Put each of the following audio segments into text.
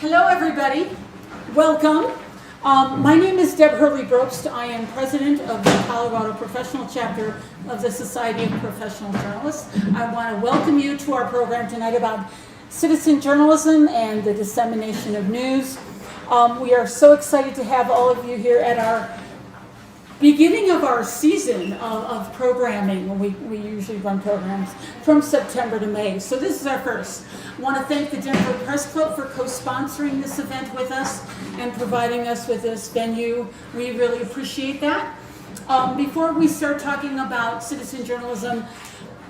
Hello, everybody. Welcome. My name is Deb Hurley-Brobst. I am president of the Colorado Professional Chapter of the Society of Professional Journalists. I want to welcome you to our program tonight about citizen journalism and the dissemination of news. We are so excited to have all of you here at our beginning of our season of programming. We usually run programs from September to May, so this is our first. I want to thank the Denver Press Club for co-sponsoring this event with us and providing us with this venue. We really appreciate that. Before we start talking about citizen journalism,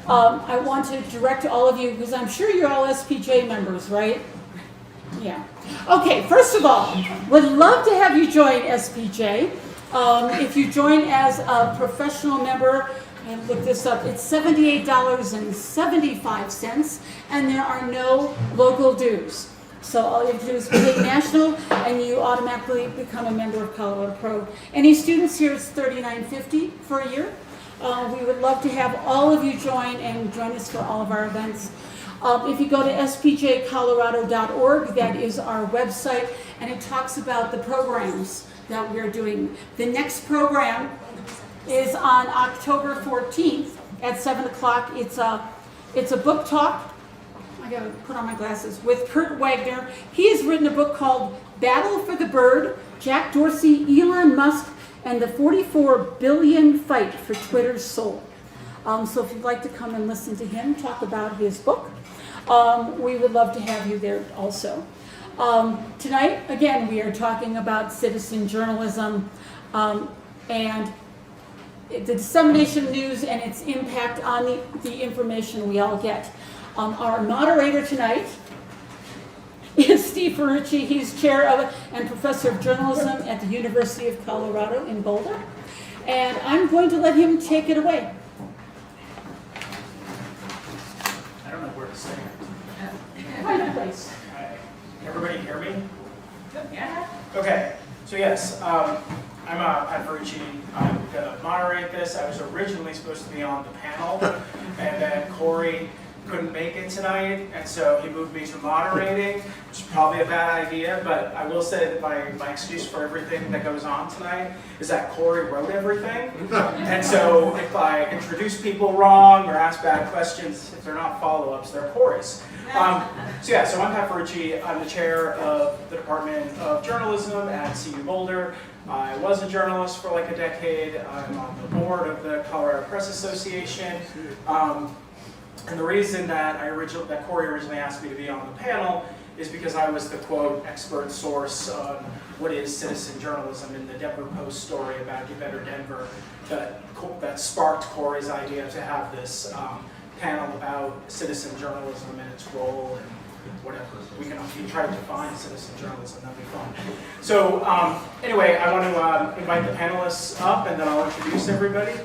I want to direct all of you, because I'm sure you're all SPJ members, right? Yeah. Okay, first of all, would love to have you join SPJ. If you join as a professional member, and look this up, it's $78.75, and there are no local dues. So all you have to do is pay national, and you automatically become a member of Colorado Pro. Any students here, it's $39.50 for a year. We would love to have all of you join us for all of our events. If you go to spjcolorado.org, that is our website, and it talks about the programs that we're doing. The next program is on October 14th at 7 o'clock. It's a book talk. I gotta put on my glasses, with Kurt Wagner. He has written a book called Battle for the Bird, Jack Dorsey, Elon Musk, and the 44 billion fight for Twitter's soul. So if you'd like to come and listen to him talk about his book, we would love to have you there also. Tonight, again, we are talking about citizen journalism and the dissemination of news and its impact on the information we all get. Our moderator tonight is Steve Ferrucci. He's chair of and professor of journalism at the University of Colorado in Boulder. And I'm going to let him take it away. I don't know where to say it. Find a place. Everybody hear me? Yeah. Okay, so yes, I'm Pat Ferrucci. I'm going to moderate this. I was originally supposed to be on the panel, and then Corey couldn't make it tonight, and so he moved me to moderating, which is probably a bad idea, but I will say that my excuse for everything that goes on tonight is that Corey wrote everything, and so if I introduce people wrong or ask bad questions, if they're not follow-ups, they're Corey's. So I'm Pat Ferrucci. I'm the chair of the Department of Journalism at CU Boulder. I was a journalist for like a decade. I'm on the board of the Colorado Press Association. And the reason that Corey originally asked me to be on the panel is because I was the, quote, expert source on what is citizen journalism in the Denver Post story about Do Better Denver that sparked Corey's idea to have this panel about citizen journalism and its role and whatever. We can try to define citizen journalism, that'd be fun. So anyway, I want to invite the panelists up, and then I'll introduce everybody.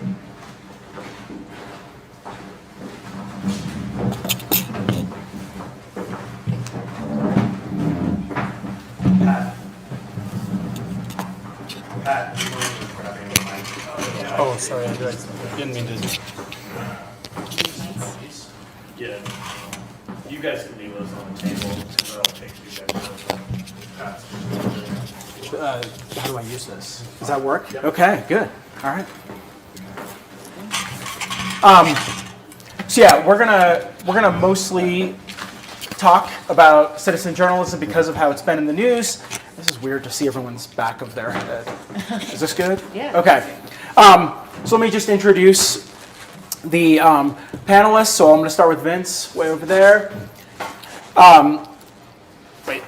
Pat, grabbing the mic. Oh, sorry, I didn't mean to. Yeah, you guys can leave those on the table, because I'll take you guys. How do I use this? Does that work? Yep. Okay, good. All right. So yeah, we're gonna mostly talk about citizen journalism because of how it's been in the news. This is weird to see everyone's back of their head. Is this good? Yeah. Okay. So let me just introduce the panelists. So I'm going to start with Vince, way over there. Wait,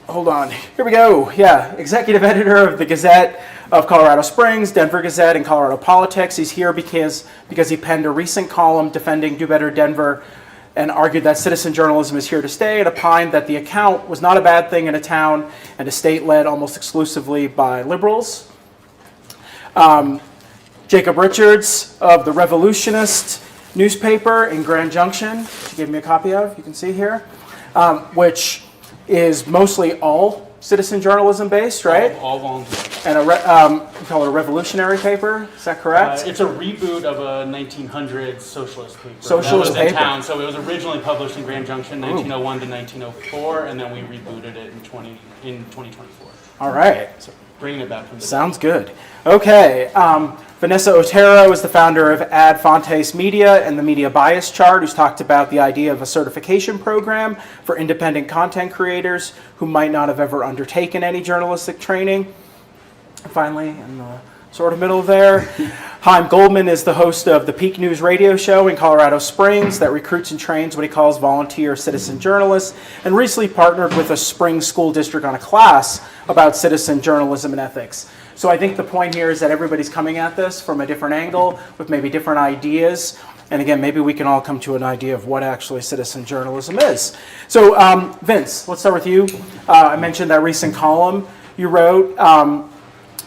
hold on. Here we go. Yeah, executive editor of the Gazette of Colorado Springs, Denver Gazette, and Colorado Politics. He's here because he penned a recent column defending Do Better Denver and argued that citizen journalism is here to stay, and opined that the account was not a bad thing in a town and a state led almost exclusively by liberals. Jacob Richards of the Revolutionist newspaper in Grand Junction, he gave me a copy of, you can see here, which is mostly all citizen journalism based, right? All volunteer. And we call it a revolutionary paper. Is that correct? It's a reboot of a 1900s socialist paper. Socialist that was paper. in town. So it was originally published in Grand Junction, 1901 to 1904, and then we rebooted it in 2024. All right. So bringing it back from the Sounds good. Okay. Vanessa Otero is the founder of Ad Fontes Media and the Media Bias Chart, who's talked about the idea of a certification program for independent content creators who might not have ever undertaken any journalistic training. And finally, in the sort of middle there, Chaim Goldman is the host of the Peak News radio show in Colorado Springs that recruits and trains what he calls volunteer citizen journalists, and recently partnered with a Springs school district on a class about citizen journalism and ethics. So I think the point here is that everybody's coming at this from a different angle with maybe different ideas. And again, maybe we can all come to an idea of what actually citizen journalism is. So Vince, let's start with you. I mentioned that recent column you wrote,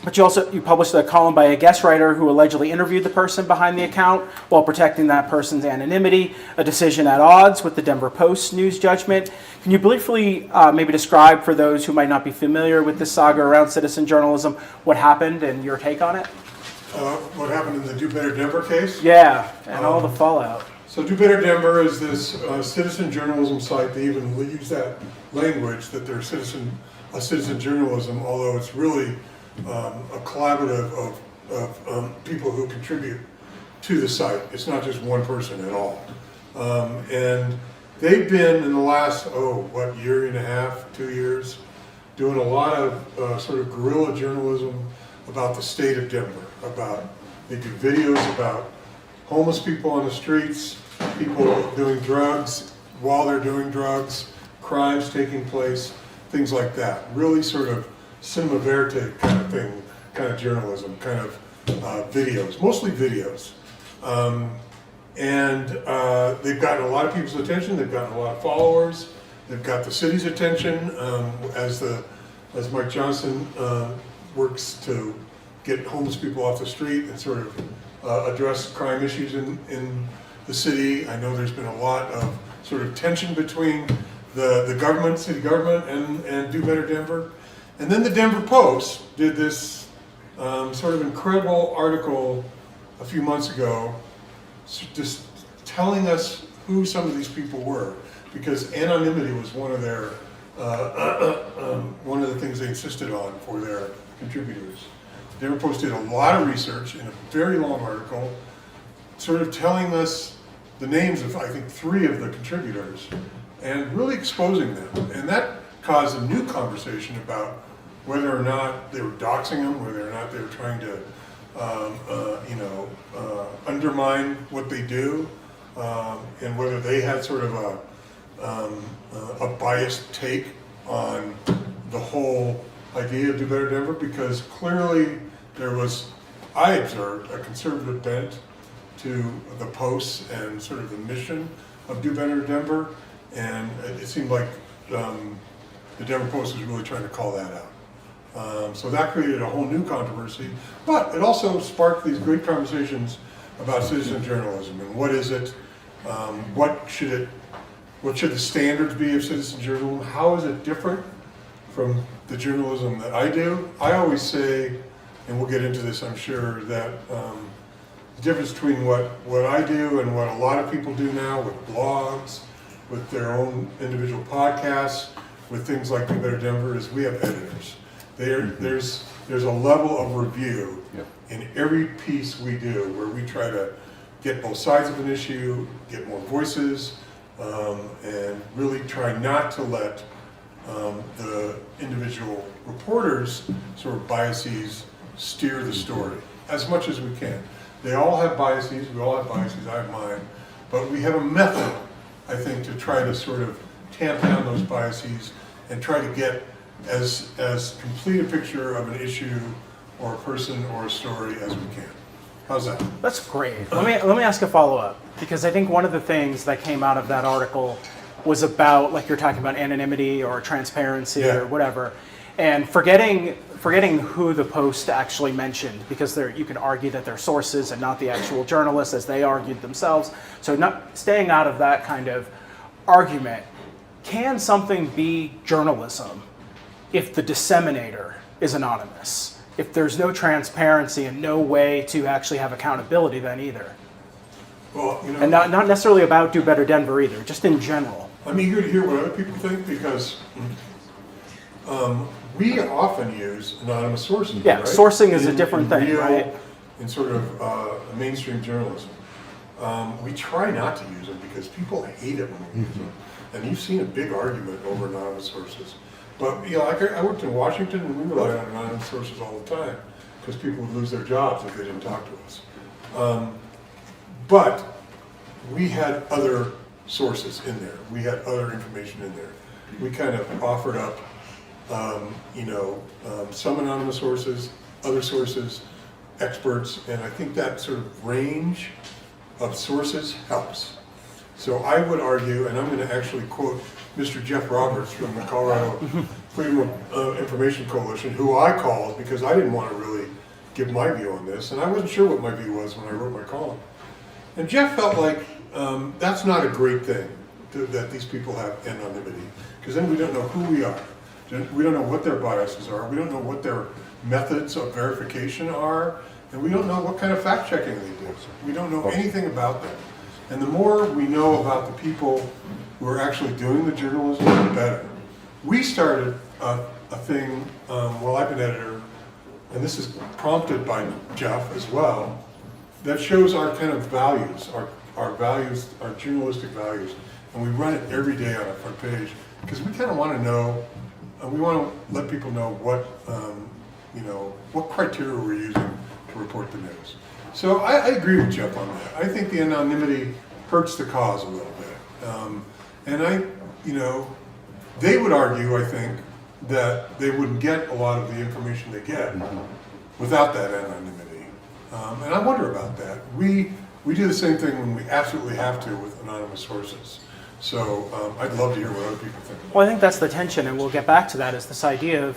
but you published a column by a guest writer who allegedly interviewed the person behind the account while protecting that person's anonymity, a decision at odds with the Denver Post news judgment. Can you briefly maybe describe for those who might not be familiar with this saga around citizen journalism what happened and your take on it? What happened in the Do Better Denver case? Yeah, and all the fallout. So Do Better Denver is this citizen journalism site. They even use that language that they're citizen journalism, although it's really a collaborative of people who contribute to the site. It's not just one person at all. And they've been in the last, year and a half, 2 years, doing a lot of sort of guerrilla journalism about the state of Denver. They do videos about homeless people on the streets, people doing drugs while they're doing drugs, crimes taking place, things like that. Really sort of cinema verite kind of thing, kind of journalism, kind of videos, mostly videos. And they've gotten a lot of people's attention, they've gotten a lot of followers, they've got the city's attention as Mike Johnson works to get homeless people off the street and sort of address crime issues in the city. I know there's been a lot of sort of tension between the government, city government, and Do Better Denver. And then the Denver Post did this sort of incredible article a few months ago, just telling us who some of these people were, because anonymity was one of their one of the things they insisted on for their contributors. The Denver Post did a lot of research in a very long article, sort of telling us the names of, I think, 3 of the contributors, and really exposing them. And that caused a new conversation about whether or not they were doxing them, whether or not they were trying to, undermine what they do, and whether they had sort of a biased take on the whole idea of Do Better Denver, because clearly there was, I observed, a conservative bent to the Post and sort of the mission of Do Better Denver, and it seemed like the Denver Post was really trying to call that out. So that created a whole new controversy, but it also sparked these great conversations about citizen journalism and what is it, what should the standards be of citizen journalism, how is it different from the journalism that I do. I always say, and we'll get into this I'm sure, that the difference between what I do and what a lot of people do now with blogs, with their own individual podcasts, with things like Do Better Denver, is we have editors. There's a level of review in every piece we do where we try to get both sides of an issue, get more voices, and really try not to let the individual reporters' sort of biases steer the story as much as we can. They all have biases, we all have biases, I have mine, but we have a method, I think, to try to sort of tamp down those biases and try to get as complete a picture of an issue or a person or a story as we can. How's that? That's great. Let me ask a follow-up, because I think one of the things that came out of that article was about, like you're talking about, anonymity or transparency or whatever, and forgetting who the Post actually mentioned, because you can argue that they're sources and not the actual journalists as they argued themselves. So not staying out of that kind of argument. Can something be journalism if the disseminator is anonymous? If there's no transparency and no way to actually have accountability then either? Well, you know, And not necessarily about Do Better Denver either, just in general. I'm eager to hear what other people think because we often use anonymous sources. Yeah, right? sourcing is a different thing, real, right? In sort of mainstream journalism. We try not to use them because people hate it when we use them. And you've seen a big argument over anonymous sources. But, you know, I worked in Washington and we relied on anonymous sources all the time because people would lose their jobs if they didn't talk to us. But we had other sources in there. We had other information in there. We kind of offered up, some anonymous sources, other sources, experts, and I think that sort of range of sources helps. So I would argue, and I'm going to actually quote Mr. Jeff Roberts from the Colorado Freedom of Information Coalition, who I called because I didn't want to really give my view on this, and I wasn't sure what my view was when I wrote my column. And Jeff felt like that's not a great thing, that these people have anonymity, because then we don't know who we are. We don't know what their biases are. We don't know what their methods of verification are, and we don't know what kind of fact-checking they do. We don't know anything about them. And the more we know about the people who are actually doing the journalism, the better. We started a thing while I've been editor, and this is prompted by Jeff as well, that shows our kind of values, our values, our journalistic values, and we run it every day on our front page because we kind of want to know, we want to let people know what criteria we're using to report the news. So I agree with Jeff on that. I think the anonymity hurts the cause a little bit, and they would argue, I think, that they wouldn't get a lot of the information they get without that anonymity. And I wonder about that. We do the same thing when we absolutely have to with anonymous sources. So I'd love to hear what other people think about Well, I think that's the tension, and we'll get back to that, is this idea of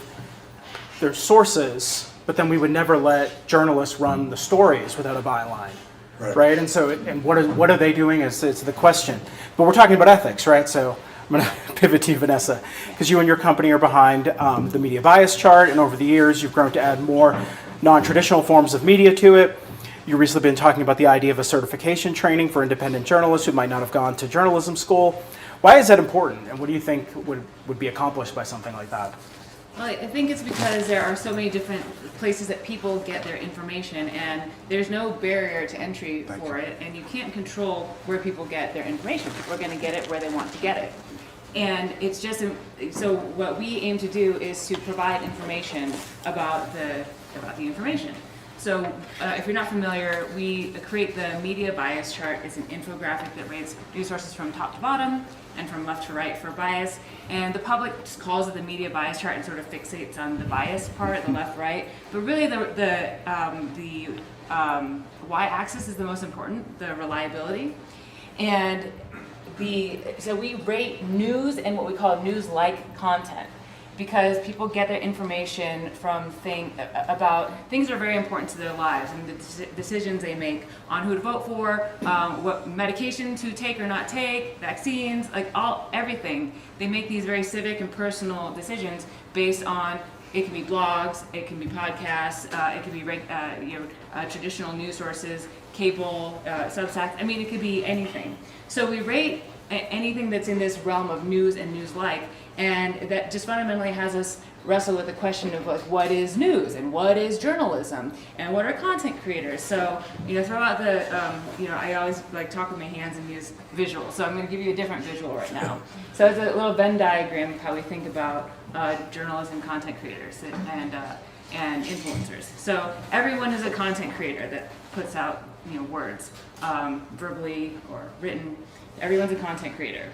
there's sources, but then we would never let journalists run the stories without a byline, right? And so, what are they doing is the question. But we're talking about ethics, right? So I'm going to pivot to you, Vanessa, because you and your company are behind the media bias chart, and over the years you've grown to add more non-traditional forms of media to it. You've recently been talking about the idea of a certification training for independent journalists who might not have gone to journalism school. Why is that important, and what do you think would be accomplished by something like that? Well, I think it's because there are so many different places that people get their information, and there's no barrier to entry for it, and you can't control where people get their information. People are going to get it where they want to get it. And it's just, so what we aim to do is to provide information about the information. So if you're not familiar, we create the media bias chart. It's an infographic that rates news sources from top to bottom and from left to right for bias. And the public just calls it the media bias chart and sort of fixates on the bias part, the left-right. But really the y-axis is the most important, the reliability. And so we rate news and what we call news-like content, because people get their information from about things that are very important to their lives and the decisions they make on who to vote for, what medication to take or not take, vaccines, everything. They make these very civic and personal decisions based on, it can be blogs, it can be podcasts, it can be traditional news sources, cable, Substack. I mean, it could be anything. So we rate anything that's in this realm of news and news-like, and that just fundamentally has us wrestle with the question of what is news and what is journalism and what are content creators. So throw out the I always talk with my hands and use visuals. So I'm going to give you a different visual right now. So it's a little Venn diagram of how we think about journalism, content creators, and influencers. So everyone is a content creator that puts out words, verbally or written. Everyone's a content creator.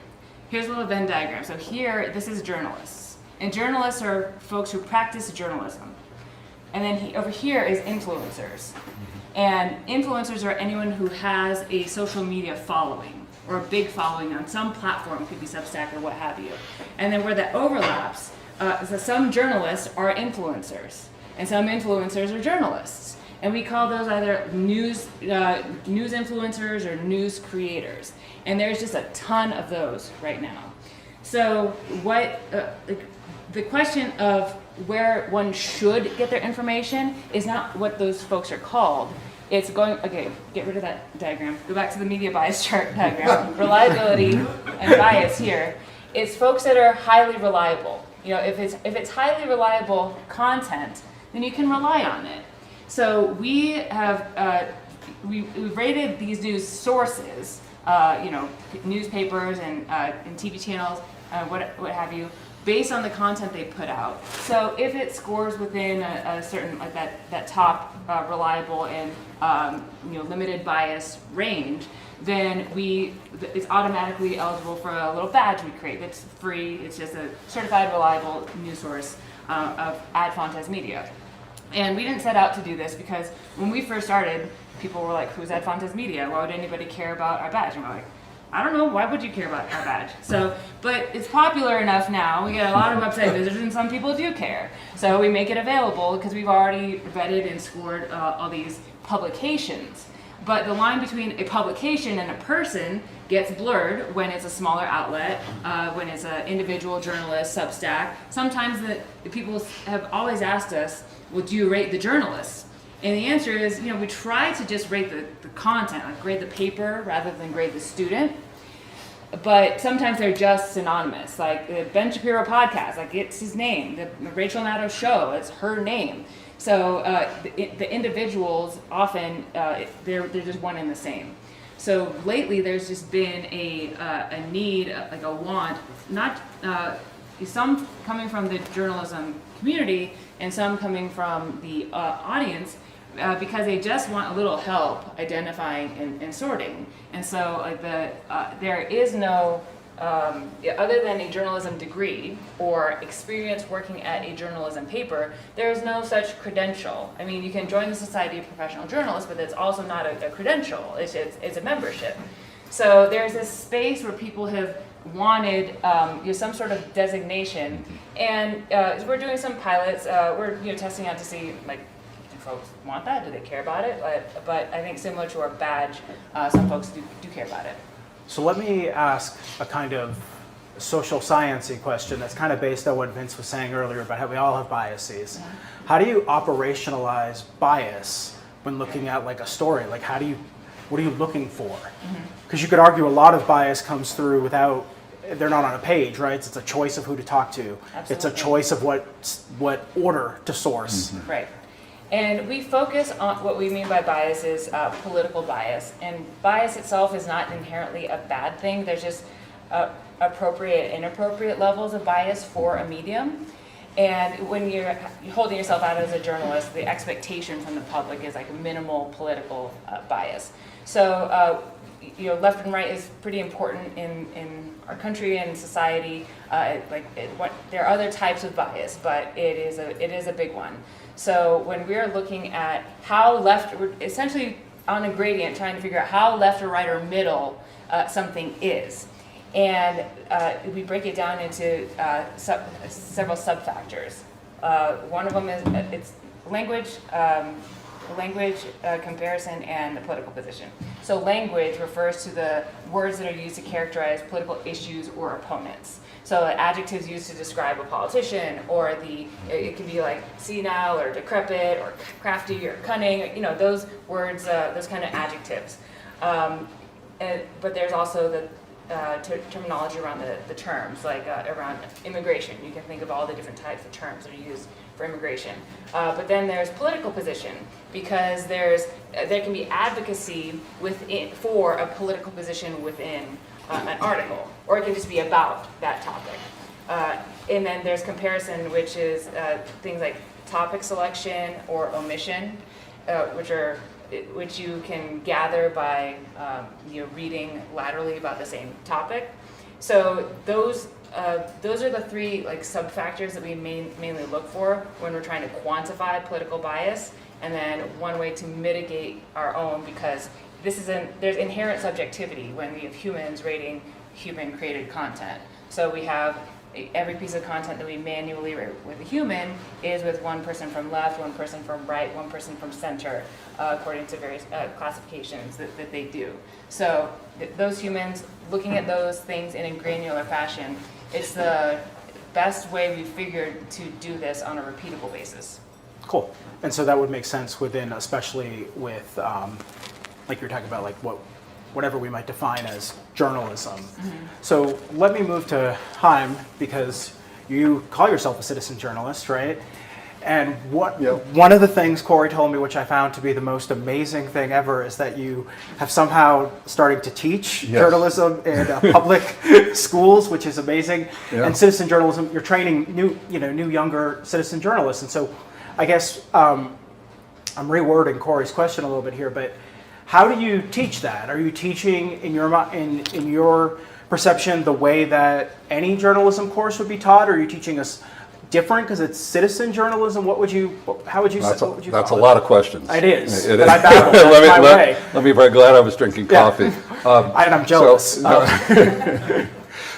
Here's a little Venn diagram. So here, this is journalists. And journalists are folks who practice journalism. And then over here is influencers. And influencers are anyone who has a social media following or a big following on some platform, could be Substack or what have you. And then where that overlaps, so some journalists are influencers and some influencers are journalists. And we call those either news influencers or news creators. And there's just a ton of those right now. So the question of where one should get their information is not what those folks are called. It's going, okay, get rid of that diagram. Go back to the media bias chart diagram. Reliability and bias here. It's folks that are highly reliable. You know, if it's highly reliable content, then you can rely on it. So we have we've rated these news sources, you know, newspapers and TV channels, what have you, based on the content they put out. So if it scores within a certain, like that top reliable and you know, limited bias range, then it's automatically eligible for a little badge we create that's free. It's just a certified reliable news source of Ad Fontes Media. And we didn't set out to do this because when we first started, people were like, who's Ad Fontes Media? Why would anybody care about our badge? And we're like, I don't know, why would you care about our badge? So, but it's popular enough now, we get a lot of website visitors and some people do care. So we make it available because we've already vetted and scored all these publications. But the line between a publication and a person gets blurred when it's a smaller outlet, when it's an individual journalist, Substack. Sometimes the people have always asked us, well, do you rate the journalists? And the answer is, you know, we try to just rate the content, like grade the paper rather than grade the student. But sometimes they're just synonymous, like the Ben Shapiro podcast, like it's his name. The Rachel Maddow show, it's her name. So the individuals often, they're just one and the same. So lately there's just been a need, like a want, not some coming from the journalism community and some coming from the audience, because they just want a little help identifying and sorting. And so like there is no, other than a journalism degree or experience working at a journalism paper, there is no such credential. I mean, you can join the Society of Professional Journalists, but it's also not a credential, it's a membership. So there's this space where people have wanted you know, some sort of designation, and we're doing some pilots. We're testing out to see, like, do folks want that? Do they care about it? But I think similar to our badge, some folks do care about it. So let me ask a kind of social science-y question that's kind of based on what Vince was saying earlier about how we all have biases. Yeah. How do you operationalize bias when looking at like a story? Like what are you looking for? Because you could argue a lot of bias comes through without, they're not on a page, right? It's a choice of who to talk to. Absolutely. It's a choice of what order to source. Right. And we focus on what we mean by bias is political bias. And bias itself is not inherently a bad thing. There's just appropriate and inappropriate levels of bias for a medium. And when you're holding yourself out as a journalist, the expectation from the public is like a minimal political bias. So, left and right is pretty important in our country and society. There are other types of bias, but it is a big one. So when we're looking at how left, we're essentially on a gradient trying to figure out how left or right or middle something is. And we break it down into several sub-factors. One of them is it's language, comparison, and the political position. So language refers to the words that are used to characterize political issues or opponents. So adjectives used to describe a politician, or it can be like senile or decrepit or crafty or cunning, those words, those kind of adjectives. But there's also the terminology around the terms, like around immigration. You can think of all the different types of terms that are used for immigration. But then there's political position, because there can be advocacy for a political position within an article, or it can just be about that topic. And then there's comparison, which is things like topic selection or omission, which you can gather by reading laterally about the same topic. So those are the three sub-factors that we mainly look for when we're trying to quantify political bias, and then one way to mitigate our own, because there's inherent subjectivity when we have humans rating human-created content. So we have every piece of content that we manually rate with a human is with one person from left, one person from right, one person from center, according to various classifications that they do. So those humans, looking at those things in a granular fashion, it's the best way we figured to do this on a repeatable basis. Cool. And so that would make sense within, especially with, like you're talking about, like whatever we might define as journalism. So let me move to Chaim, because you call yourself a citizen journalist, right? And one of the things Corey told me, which I found to be the most amazing thing ever, is that you have somehow started to teach journalism in public schools, which is amazing. Yeah. And citizen journalism, you're training new younger citizen journalists. And so I guess I'm rewording Corey's question a little bit here, but how do you teach that? Are you teaching in your perception the way that any journalism course would be taught, or are you teaching us different because it's citizen journalism? How would you That's a call lot of questions. It is. It But is. I battled. That's my way. Let me be very glad I was drinking coffee. And I'm jealous.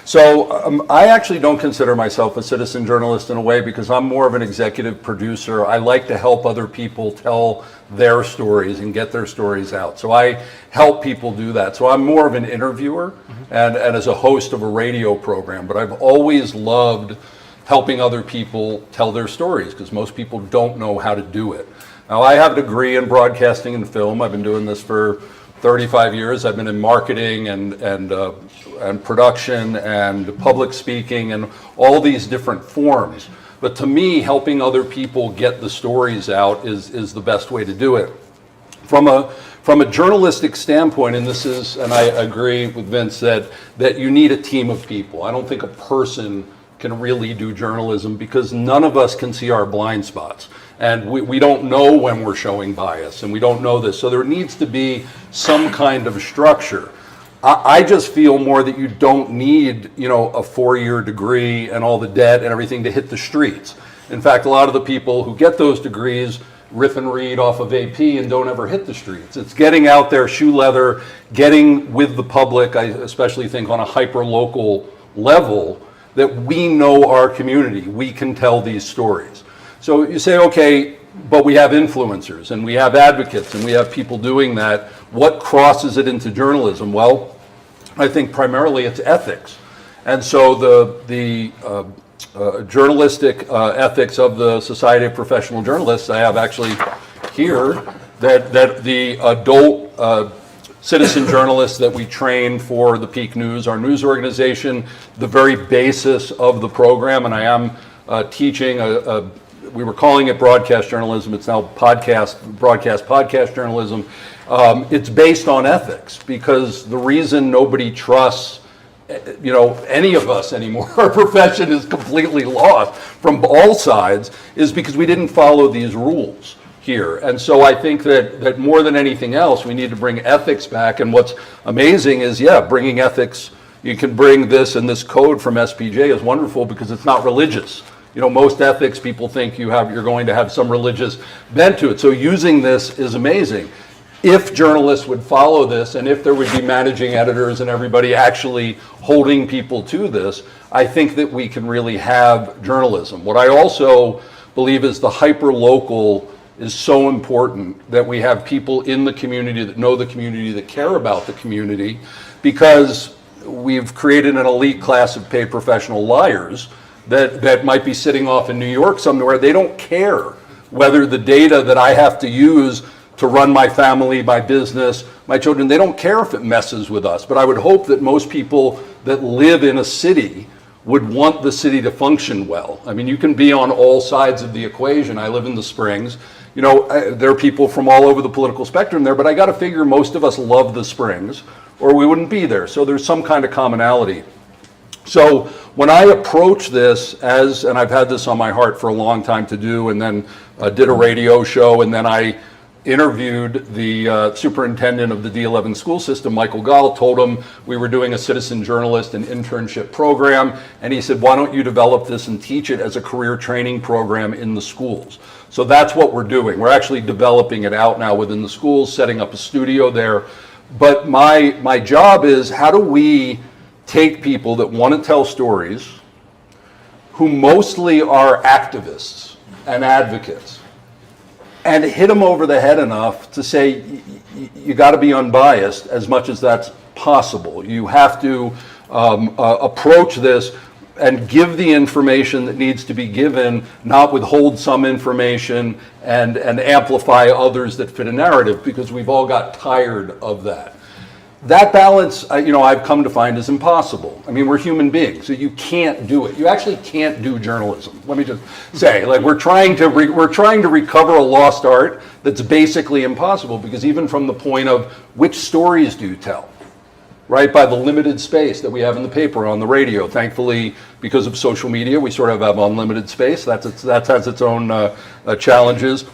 So I actually don't consider myself a citizen journalist in a way, because I'm more of an executive producer. I like to help other people tell their stories and get their stories out. So I help people do that. So I'm more of an interviewer and as a host of a radio program. But I've always loved helping other people tell their stories, because most people don't know how to do it. Now, I have a degree in broadcasting and film. I've been doing this for 35 years. I've been in marketing and production and public speaking and all these different forms. But to me, helping other people get the stories out is the best way to do it. From a journalistic standpoint, and I agree with Vince that you need a team of people. I don't think a person can really do journalism, because none of us can see our blind spots. And we don't know when we're showing bias, and we don't know this. So there needs to be some kind of structure. I just feel more that you don't need, a 4-year degree and all the debt and everything to hit the streets. In fact, a lot of the people who get those degrees riff and read off of AP and don't ever hit the streets. It's getting out there, shoe leather, getting with the public. I especially think on a hyper-local level, that we know our community. We can tell these stories. So you say, okay, but we have influencers and we have advocates and we have people doing that. What crosses it into journalism? Well, I think primarily it's ethics. And so the journalistic ethics of the Society of Professional Journalists, I have actually here, that the adult citizen journalists that we train for the Peak News, our news organization, the very basis of the program, and I am teaching we were calling it broadcast journalism, it's now broadcast podcast journalism. It's based on ethics, because the reason nobody trusts any of us anymore, our profession is completely lost from all sides, is because we didn't follow these rules here. And so I think that more than anything else, we need to bring ethics back. And what's amazing is, bringing ethics, you can bring this, and this code from SPJ is wonderful because it's not religious. Most ethics, people think you're going to have some religious bent to it. So using this is amazing. If journalists would follow this, and if there would be managing editors and everybody actually holding people to this, I think that we can really have journalism. What I also believe is the hyper-local is so important, that we have people in the community that know the community, that care about the community, because we've created an elite class of paid professional liars that might be sitting off in New York somewhere. They don't care whether the data that I have to use to run my family, my business, my children, they don't care if it messes with us. But I would hope that most people that live in a city would want the city to function well. I mean, you can be on all sides of the equation. I live in the Springs. There are people from all over the political spectrum there, but I got to figure most of us love the Springs, or we wouldn't be there. So there's some kind of commonality. So when I approach this and I've had this on my heart for a long time to do, and then did a radio show, and then I interviewed the superintendent of the D11 school system, Michael Gall, told him we were doing a citizen journalist and internship program, and he said, why don't you develop this and teach it as a career training program in the schools? So that's what we're doing. We're actually developing it out now within the schools, setting up a studio there. But my job is, how do we take people that want to tell stories, who mostly are activists and advocates, and hit them over the head enough to say, you got to be unbiased as much as that's possible. You have to approach this and give the information that needs to be given, not withhold some information and amplify others that fit a narrative, because we've all got tired of that. That balance, I've come to find is impossible. I mean, we're human beings, so you can't do it. You actually can't do journalism. Let me just say, like, we're trying to recover a lost art that's basically impossible, because even from the point of which stories do you tell, right? By the limited space that we have in the paper, on the radio. Thankfully, because of social media, we sort of have unlimited space. That has its own challenges.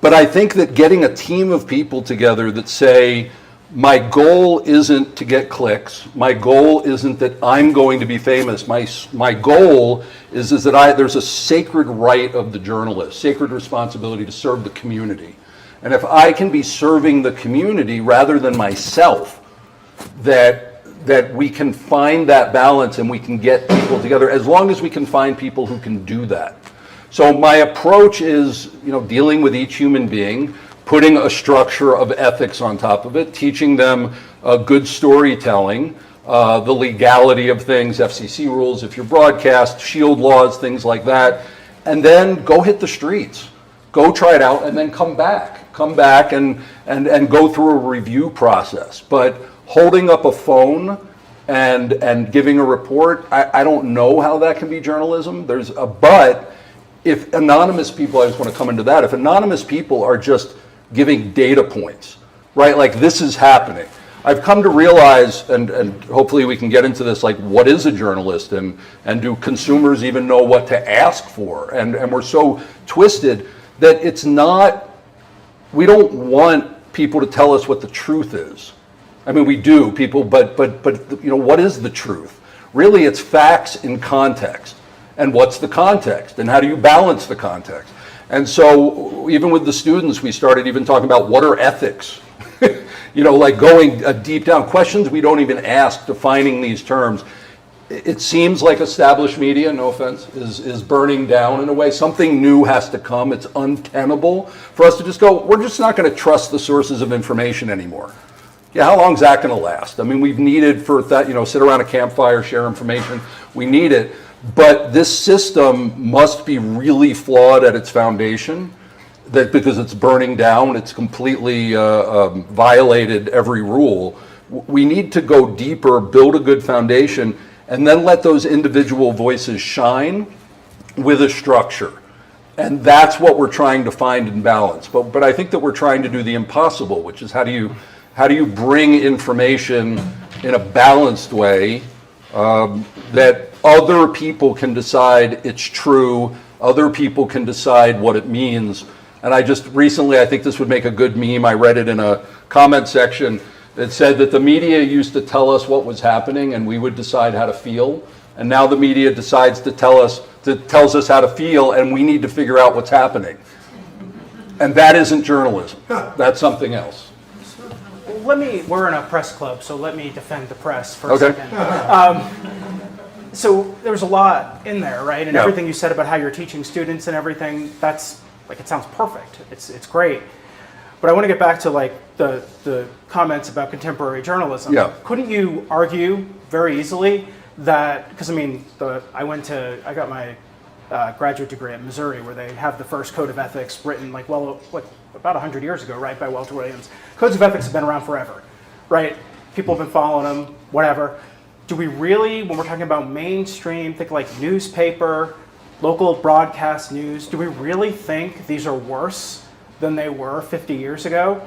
But I think that getting a team of people together that say, my goal isn't to get clicks. My goal isn't that I'm going to be famous. My goal is that there's a sacred right of the journalist, sacred responsibility to serve the community. And if I can be serving the community rather than myself, that we can find that balance and we can get people together, as long as we can find people who can do that. So my approach is, dealing with each human being, putting a structure of ethics on top of it, teaching them good storytelling, the legality of things, FCC rules, if you're broadcast, shield laws, things like that, and then go hit the streets. Go try it out and then come back and go through a review process. But holding up a phone and giving a report, I don't know how that can be journalism. But if anonymous people, I just want to come into that, if anonymous people are just giving data points, right? Like, this is happening. I've come to realize, and hopefully we can get into this, like, what is a journalist, and do consumers even know what to ask for? And we're so twisted that it's not, we don't want people to tell us what the truth is. I mean, we do, people, but what is the truth? Really, it's facts in context. And what's the context? And how do you balance the context? And so even with the students, we started even talking about what are ethics? Like going deep down, questions we don't even ask, defining these terms. It seems like established media, no offense, is burning down in a way. Something new has to come. It's untenable for us to just go, we're just not going to trust the sources of information anymore. Yeah, how long is that going to last? I mean, we've needed for that, sit around a campfire, share information. We need it. But this system must be really flawed at its foundation, because it's burning down, it's completely violated every rule. We need to go deeper, build a good foundation, and then let those individual voices shine with a structure. And that's what we're trying to find in balance. But I think that we're trying to do the impossible, which is how do you bring information in a balanced way that other people can decide it's true, other people can decide what it means. And I just recently, I think this would make a good meme, I read it in a comment section that said that the media used to tell us what was happening and we would decide how to feel. And now the media decides to tells us how to feel, and we need to figure out what's happening. And that isn't journalism, that's something else. We're in a press club, so let me defend the press for a second. So there's a lot in there, right? And everything you said about how you're teaching students and everything, that's, like, it sounds perfect. It's great. But I want to get back to, like, the comments about contemporary journalism. Yeah. Couldn't you argue very easily that, because I mean, I got my graduate degree at Missouri, where they have the first code of ethics written about 100 years ago, right, by Walter Williams. Codes of ethics have been around forever, right? People have been following them, whatever. Do we really, when we're talking about mainstream, think like newspaper, local broadcast news, do we really think these are worse than they were 50 years ago?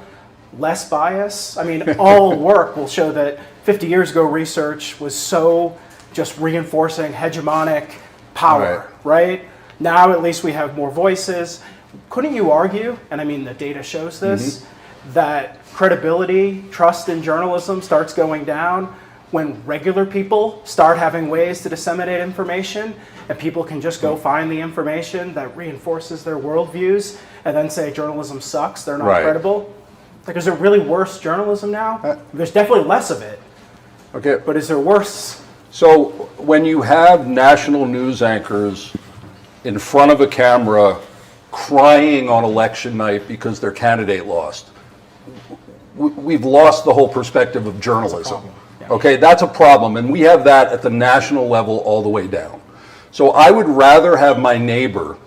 Less bias? I mean, all work will show that 50 years ago research was so just reinforcing hegemonic power, right? Now at least we have more voices. Couldn't you argue, and I mean the data shows this, that credibility, trust in journalism starts going down when regular people start having ways to disseminate information, and people can just go find the information that reinforces their worldviews and then say journalism sucks, they're not credible? Like, is there really worse journalism now? There's definitely less of it. Okay. But is there worse? So when you have national news anchors in front of a camera crying on election night because their candidate lost, we've lost the whole perspective of journalism. Okay, that's a problem, and we have that at the national level all the way down. So I would rather have my neighbor,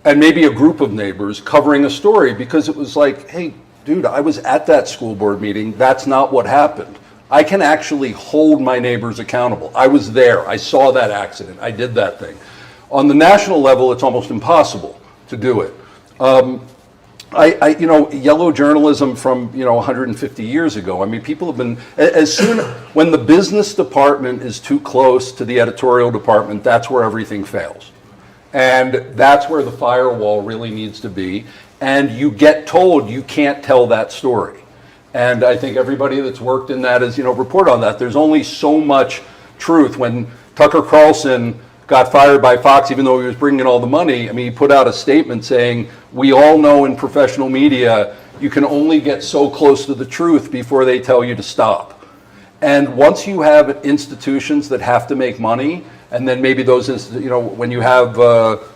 and maybe a group of neighbors, covering a story because it was like, hey, dude, I was at that school board meeting, that's not what happened. I can actually hold my neighbors accountable. I was there, I saw that accident, I did that thing. On the national level, it's almost impossible to do it. Yellow journalism from 150 years ago. I mean, people have been when the business department is too close to the editorial department, that's where everything fails, and that's where the firewall really needs to be. And you get told you can't tell that story, and I think everybody that's worked in that is report on that. There's only so much truth. When Tucker Carlson got fired by Fox, even though he was bringing in all the money, I mean, he put out a statement saying, we all know in professional media, you can only get so close to the truth before they tell you to stop. And once you have institutions that have to make money, and then maybe those, when you have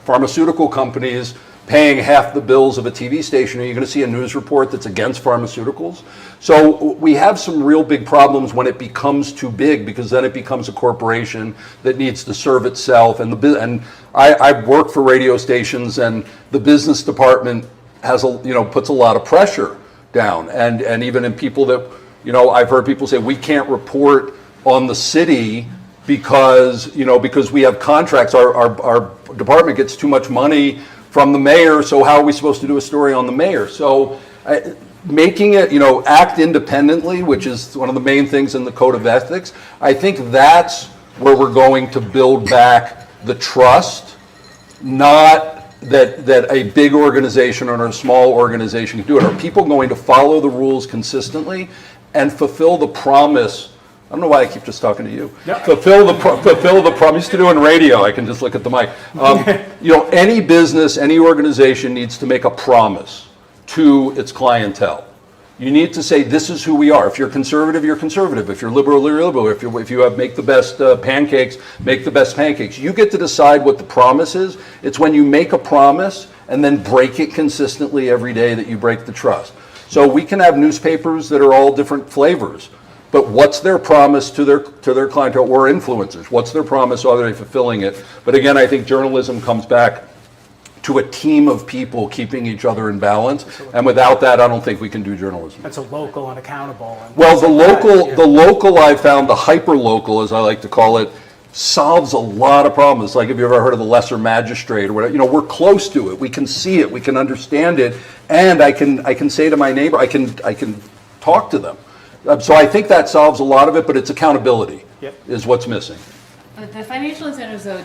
pharmaceutical companies paying half the bills of a TV station, are you going to see a news report that's against pharmaceuticals? So we have some real big problems when it becomes too big, because then it becomes a corporation that needs to serve itself. And I've worked for radio stations, and the business department has puts a lot of pressure down, and even in people that I've heard people say we can't report on the city because we have contracts. Our department gets too much money from the mayor, so how are we supposed to do a story on the mayor? So making it, act independently, which is one of the main things in the code of ethics, I think that's where we're going to build back the trust, not that a big organization or a small organization can do it. Are people going to follow the rules consistently and fulfill the promise? I don't know why I keep just talking to you. Yeah. Fulfill the promise. I'm used to doing radio. I can just look at the mic. Any business, any organization needs to make a promise to its clientele. You need to say, this is who we are. If you're conservative, you're conservative. If you're liberal, you're liberal. If you have make the best pancakes, make the best pancakes. You get to decide what the promise is. It's when you make a promise and then break it consistently every day that you break the trust. So we can have newspapers that are all different flavors. But what's their promise to their clientele or influencers? What's their promise? Are they fulfilling it? But again, I think journalism comes back to a team of people keeping each other in balance. And without that, I don't think we can do journalism. That's a local and accountable. Well, the local I found, the hyper-local, as I like to call it, solves a lot of problems. Like, have you ever heard of the lesser magistrate or whatever? We're close to it. We can see it. We can understand it. And I can say to my neighbor, I can talk to them. So I think that solves a lot of it, but it's accountability is what's missing. But the financial incentives, though,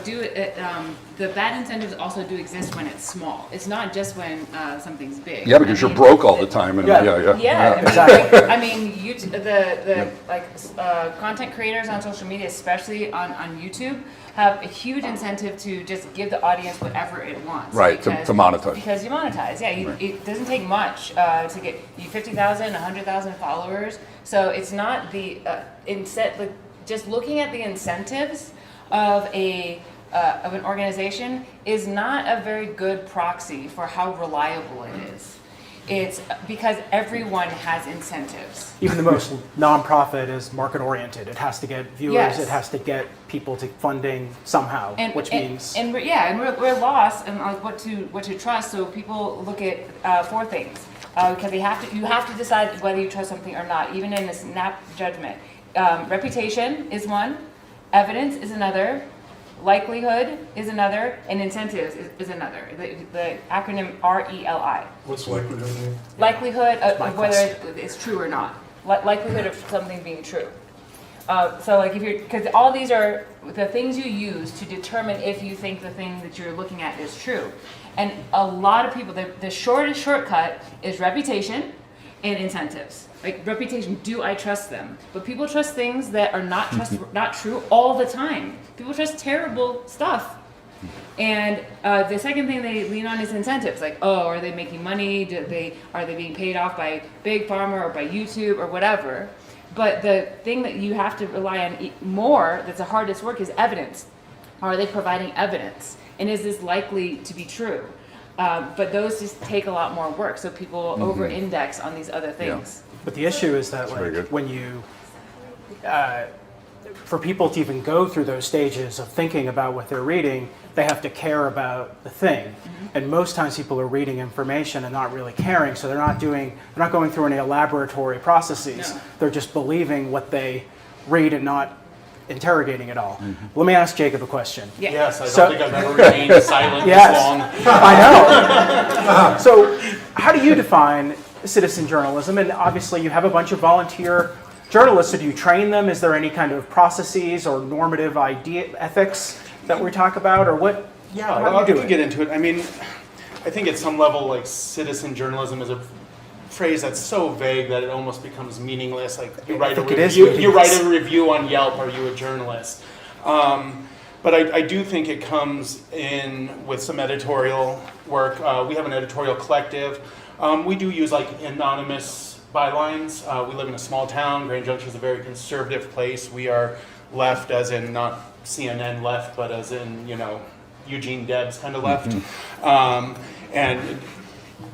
the bad incentives also do exist when it's small. It's not just when something's big. Yeah, because you're broke all the time. And exactly. I mean, content creators on social media, especially on YouTube, have a huge incentive to just give the audience whatever it wants. Right, to monetize. Because you monetize, It doesn't take much to get you 50,000, 100,000 followers. So it's not just looking at the incentives of an organization is not a very good proxy for how reliable it is. It's because everyone has incentives. Even the most nonprofit is market oriented. It has to get viewers. Yes. It has to get people to funding somehow, which means we're lost and what to trust. So people look at 4 things because you have to decide whether you trust something or not, even in a snap judgment. Reputation is one, evidence is another, likelihood is another, and incentives is another. The acronym RELI. What's likelihood mean? Likelihood of whether it's true or not. Likelihood of something being true. So because all these are the things you use to determine if you think the thing that you're looking at is true. And a lot of people, the shortest shortcut is reputation and incentives. Like reputation, do I trust them? But people trust things that are not true all the time. People trust terrible stuff. And the second thing they lean on is incentives. Like, are they making money? Are they being paid off by Big Pharma or by YouTube or whatever? But the thing that you have to rely on more, that's the hardest work, is evidence. Are they providing evidence? And is this likely to be true? But those just take a lot more work. So people over-index on these other things. But the issue is that when for people to even go through those stages of thinking about what they're reading, they have to care about the thing. And most times people are reading information and not really caring, so they're not going through any elaboratory processes. No. They're just believing what they read and not interrogating it all. Let me ask Jacob a question. Yes, I don't So- think I've ever remained silent Yes. this long. I know. So how do you define citizen journalism? And obviously you have a bunch of volunteer journalists. So do you train them? Is there any kind of processes or normative ethics that we talk about, or what? Yeah, How do you I'll do it? get into it. I mean, I think at some level, like, citizen journalism is a phrase that's so vague that it almost becomes meaningless. Like, you write a think it is review, you meaningless. write a review on Yelp, are you a journalist? But I do think it comes in with some editorial work. We have an editorial collective. We do use like anonymous bylines. We live in a small town. Grand Junction is a very conservative place. We are left, as in not CNN left, but as in, you know, Eugene Debs kind of left. And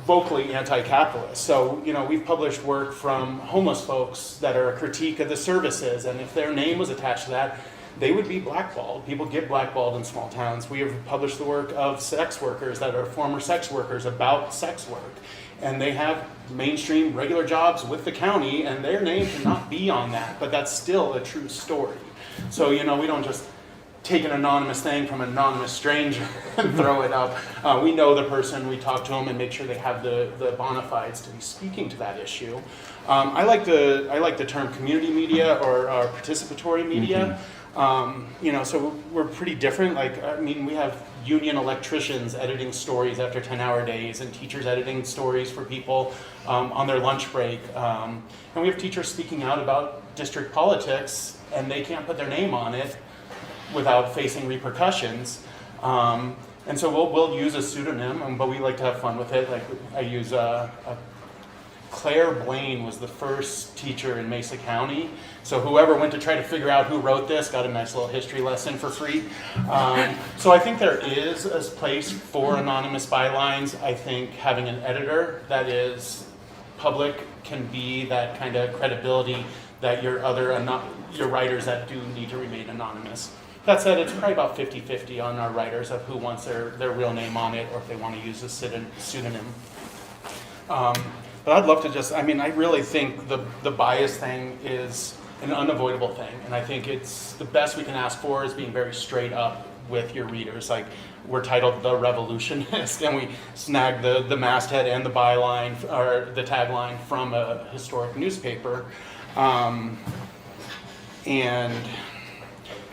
vocally anti-capitalist. So, you know, we've published work from homeless folks that are a critique of the services, and if their name was attached to that, they would be blackballed. People get blackballed in small towns. We have published the work of sex workers that are former sex workers about sex work, and they have mainstream regular jobs with the county, and their name cannot be on that, but that's still a true story. So, you know, we don't just take an anonymous thing from an anonymous stranger and throw it up. We know the person, we talk to them and make sure they have the bona fides to be speaking to that issue. I like the term community media or participatory media. You know, so we're pretty different. Like, I mean, we have union electricians editing stories after 10-hour days, and teachers editing stories for people on their lunch break. And we have teachers speaking out about district politics, and they can't put their name on it without facing repercussions. And so we'll use a pseudonym, but we like to have fun with it. Like, I use Claire Blaine was the first teacher in Mesa County. So whoever went to try to figure out who wrote this got a nice little history lesson for free. So I think there is a place for anonymous bylines. I think having an editor that is public can be that kind of credibility that your writers that do need to remain anonymous. That said, it's probably about 50-50 on our writers of who wants their real name on it or if they want to use a pseudonym. But I'd love to just, I mean, I really think the bias thing is an unavoidable thing. And I think it's the best we can ask for is being very straight up with your readers. Like, we're titled The Revolutionist, and we snagged the masthead and the byline, or the tagline, from a historic newspaper. And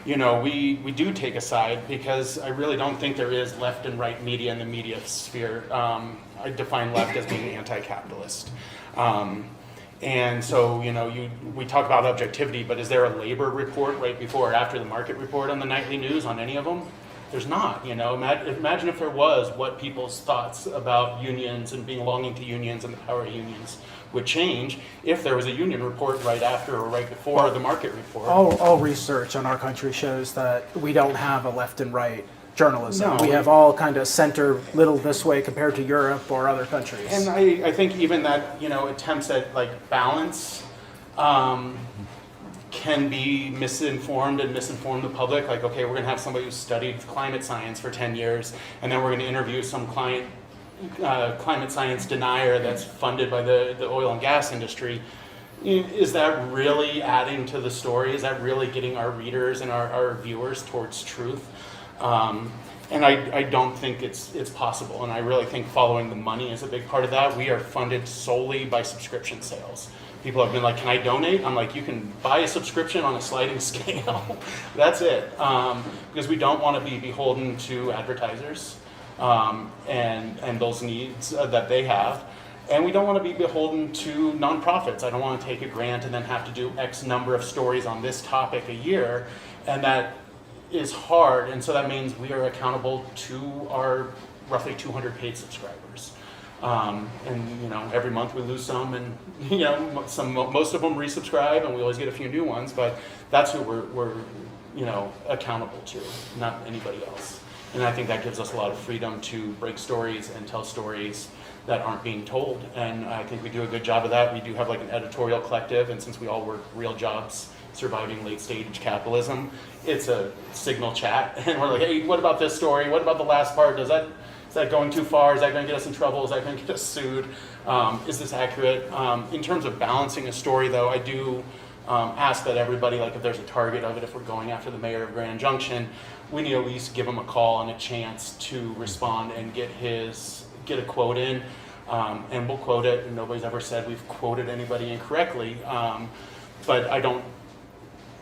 you know, we do take a side because I really don't think there is left and right media in the media sphere. I define left as being anti-capitalist. And so, you know, we talk about objectivity, but is there a labor report right before or after the market report on the nightly news on any of them? There's not, you know. Imagine if there was, what people's thoughts about unions and belonging to unions and the power of unions would change if there was a union report right after or right before the market report. All research on our country shows that we don't have a left and right journalism. No. We have all kind of center little this way compared to Europe or other countries. And I think even that, you know, attempts at like balance can be misinformed and misinform the public. Like, okay, we're gonna have somebody who studied climate science for 10 years, and then we're gonna interview some climate science denier that's funded by the oil and gas industry. Is that really adding to the story? Is that really getting our readers and our viewers towards truth? And I don't think it's possible, and I really think following the money is a big part of that. We are funded solely by subscription sales. People have been like, can I donate? I'm like, you can buy a subscription on a sliding scale. That's it. Because we don't want to be beholden to advertisers and those needs that they have. And we don't want to be beholden to nonprofits. I don't want to take a grant and then have to do X number of stories on this topic a year. And that is hard. And so that means we are accountable to our roughly 200 paid subscribers. And you know, every month we lose some, and you know, most of them resubscribe, and we always get a few new ones. But that's who we're you know, accountable to, not anybody else. And I think that gives us a lot of freedom to break stories and tell stories that aren't being told. And I think we do a good job of that. We do have like an editorial collective, and since we all work real jobs surviving late stage capitalism, it's a signal chat. And we're like, hey, what about this story? What about the last part? Is that going too far? Is that going to get us in trouble? Is that going to get us sued? Is this accurate? In terms of balancing a story, though, I do ask that everybody, like if there's a target of it, if we're going after the mayor of Grand Junction, we need to at least give him a call and a chance to respond and get a quote in, and we'll quote it. And nobody's ever said we've quoted anybody incorrectly, but I don't.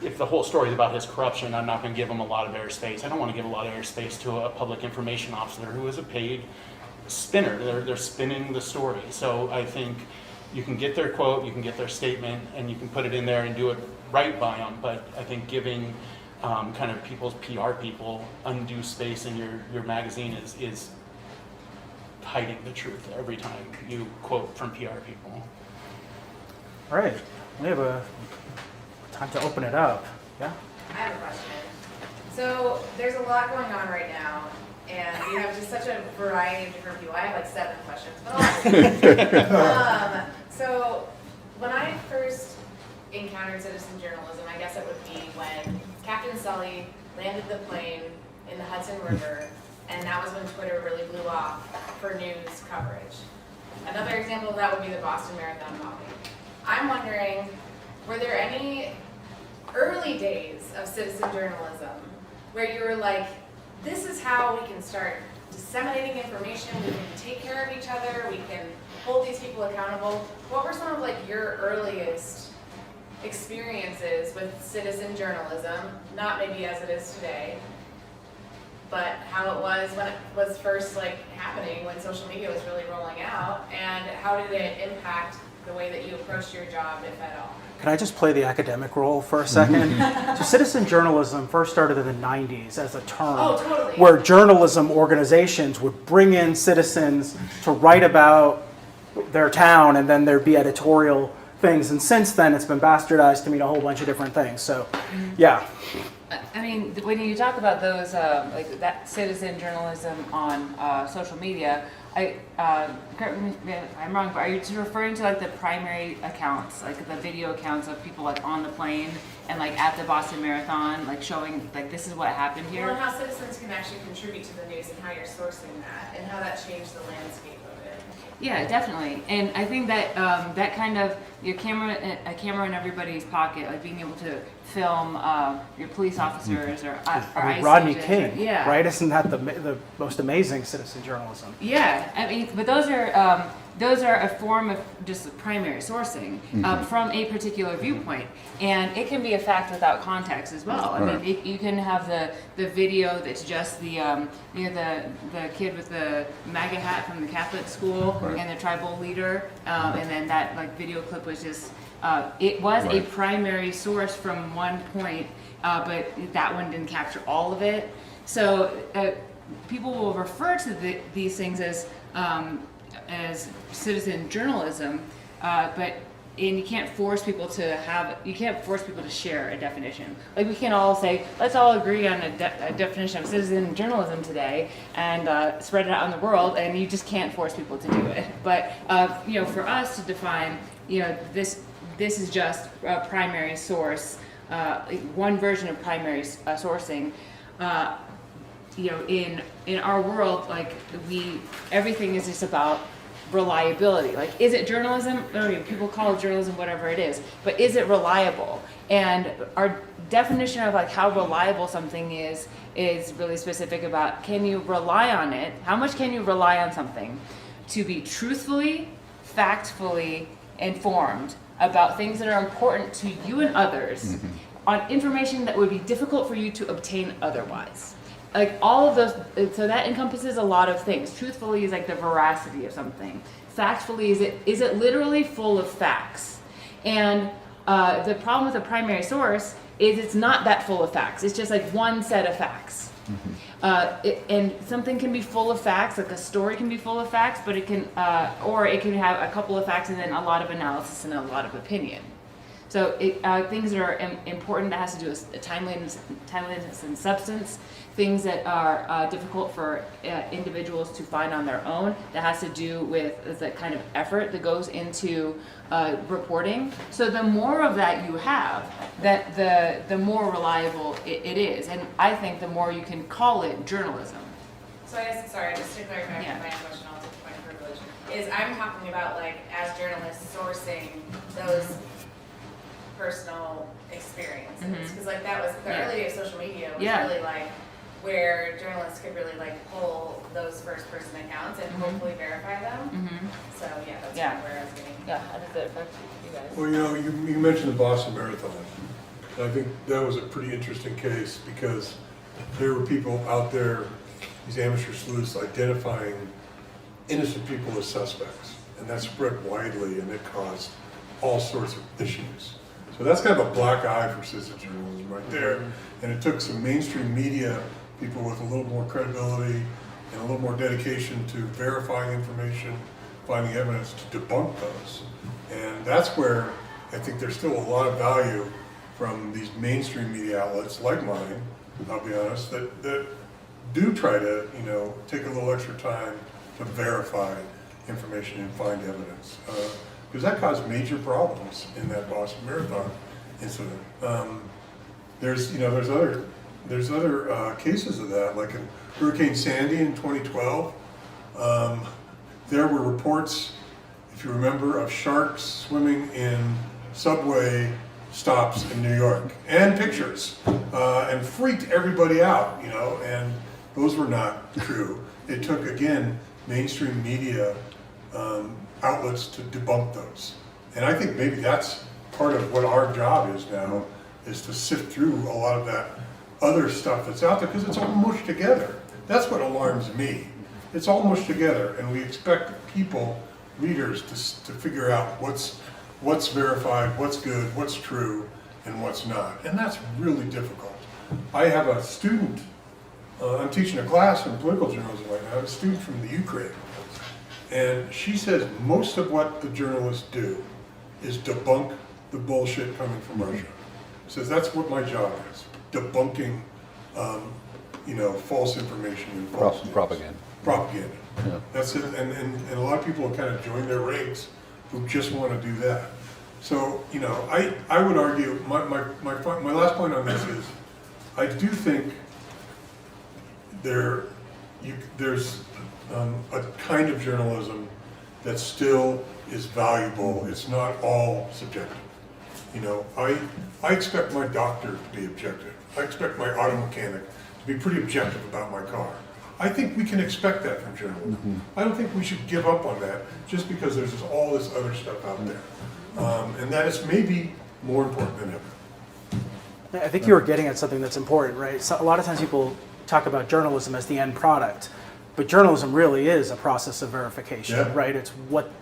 If the whole story is about his corruption, I'm not going to give him a lot of airspace. I don't want to give a lot of airspace to a public information officer who is a paid spinner. They're spinning the story. So I think you can get their quote, you can get their statement, and you can put it in there and do it right by them. But I think giving kind of people's PR people undue space in your magazine is hiding the truth every time you quote from PR people. All right, we have a time to open it up. Yeah. I have a question. So there's a lot going on right now, and we have just such a variety of different people. I have like 7 questions, but I'll so when I first encountered citizen journalism, I guess it would be when Captain Sully landed the plane in the Hudson River, and that was when Twitter really blew off for news coverage. Another example of that would be the Boston Marathon bombing. I'm wondering, were there any early days of citizen journalism where you were like, this is how we can start disseminating information, we can take care of each other, we can hold these people accountable? What were some of like your earliest experiences with citizen journalism, not maybe as it is today, but how it was when it was first like happening, when social media was really rolling out, and how did it impact the way that you approached your job, if at all? Can I just play the academic role for a second? So citizen journalism first started in the 90s as a term where journalism organizations would bring in citizens to write about their town, and then there'd be editorial things. And since then, it's been bastardized to mean a whole bunch of different things. So, yeah. I mean, when you talk about those, like that citizen journalism on social media, correct me if I'm wrong, but are you just referring to like the primary accounts, like the video accounts of people like on the plane and like at the Boston Marathon, like showing like this is what happened here? Well, and how citizens can actually contribute to the news and how you're sourcing that and how that changed the landscape of it. Yeah, definitely. And I think that that kind of a camera in everybody's pocket, like being able to film your police officers or ICE Rodney agents, King, yeah. right? Isn't that the most amazing citizen journalism? Yeah, I mean, but those are a form of just primary sourcing from a particular viewpoint, and it can be a fact without context as well. I mean, you can have the video that's just the the kid with the MAGA hat from the Catholic school and the tribal leader, and then that like video clip was just it was a primary source from one point, but that one didn't capture all of it. So people will refer to these things as citizen journalism, and you can't force people to share a definition. Like we can all say, let's all agree on a definition of citizen journalism today and spread it out in the world, and you just can't force people to do it. But for us to define, this is just a primary source, one version of primary sourcing. In our world, like everything is just about reliability. Like, is it journalism? People call it journalism, whatever it is, but is it reliable? And our definition of like how reliable something is really specific about, can you rely on it? How much can you rely on something to be truthfully, factfully informed about things that are important to you and others on information that would be difficult for you to obtain otherwise? Like all of those, so that encompasses a lot of things. Truthfully is like the veracity of something. Factfully is it literally full of facts? And the problem with a primary source is it's not that full of facts. It's just like one set of facts. And something can be full of facts, like a story can be full of facts, but it can, or it can have a couple of facts and then a lot of analysis and a lot of opinion. So things that are important that has to do with timeliness and substance, things that are difficult for individuals to find on their own, that has to do with the kind of effort that goes into reporting. So the more of that you have, that the more reliable it is. And I think the more you can call it journalism. So I guess, sorry, just to clarify Yeah. my question, I'll take the point of privilege, is I'm talking about, like, as journalists sourcing those personal experiences. Because like that was, the Yeah. early days of social media was Yeah. really like where journalists could really like pull those first person accounts and hopefully verify them. So yeah, that's Yeah. kind of where I was getting. Yeah, how does it affect you guys? Well, you mentioned the Boston Marathon. And I think that was a pretty interesting case because there were people out there, these amateur sleuths, identifying innocent people as suspects. And that spread widely and it caused all sorts of issues. So that's kind of a black eye for citizen journalism right there. And it took some mainstream media, people with a little more credibility and a little more dedication to verifying information, finding evidence to debunk those. And that's where I think there's still a lot of value from these mainstream media outlets like mine, I'll be honest, that do try to, take a little extra time to verify information and find evidence. Because that caused major problems in that Boston Marathon incident. There's other cases of that, like in Hurricane Sandy in 2012. There were reports, if you remember, of sharks swimming in subway stops in New York, and pictures, and freaked everybody out, and those were not true. It took, again, mainstream media outlets to debunk those. And I think maybe that's part of what our job is now, is to sift through a lot of that other stuff that's out there, because it's all mushed together. That's what alarms me. It's all mushed together, and we expect people, readers, to figure out what's verified, what's good, what's true, and what's not. And that's really difficult. I have a student, I'm teaching a class in political journalism right now, I have a student from the Ukraine. And she says most of what the journalists do is debunk the bullshit coming from Russia. Says that's what my job is, debunking, false information and false news. Propaganda. Propaganda. Yeah. That's it. And a lot of people have kind of joined their ranks who just want to do that. So I would argue my last point on this is I do think there's a kind of journalism that still is valuable. It's not all subjective. I expect my doctor to be objective. I expect my auto mechanic to be pretty objective about my car. I think we can expect that from journalism. I don't think we should give up on that just because there's all this other stuff out there. And that is maybe more important than ever. I think you were getting at something that's important, right? So a lot of times people talk about journalism as the end product, but journalism really is a process of verification, Yeah. right?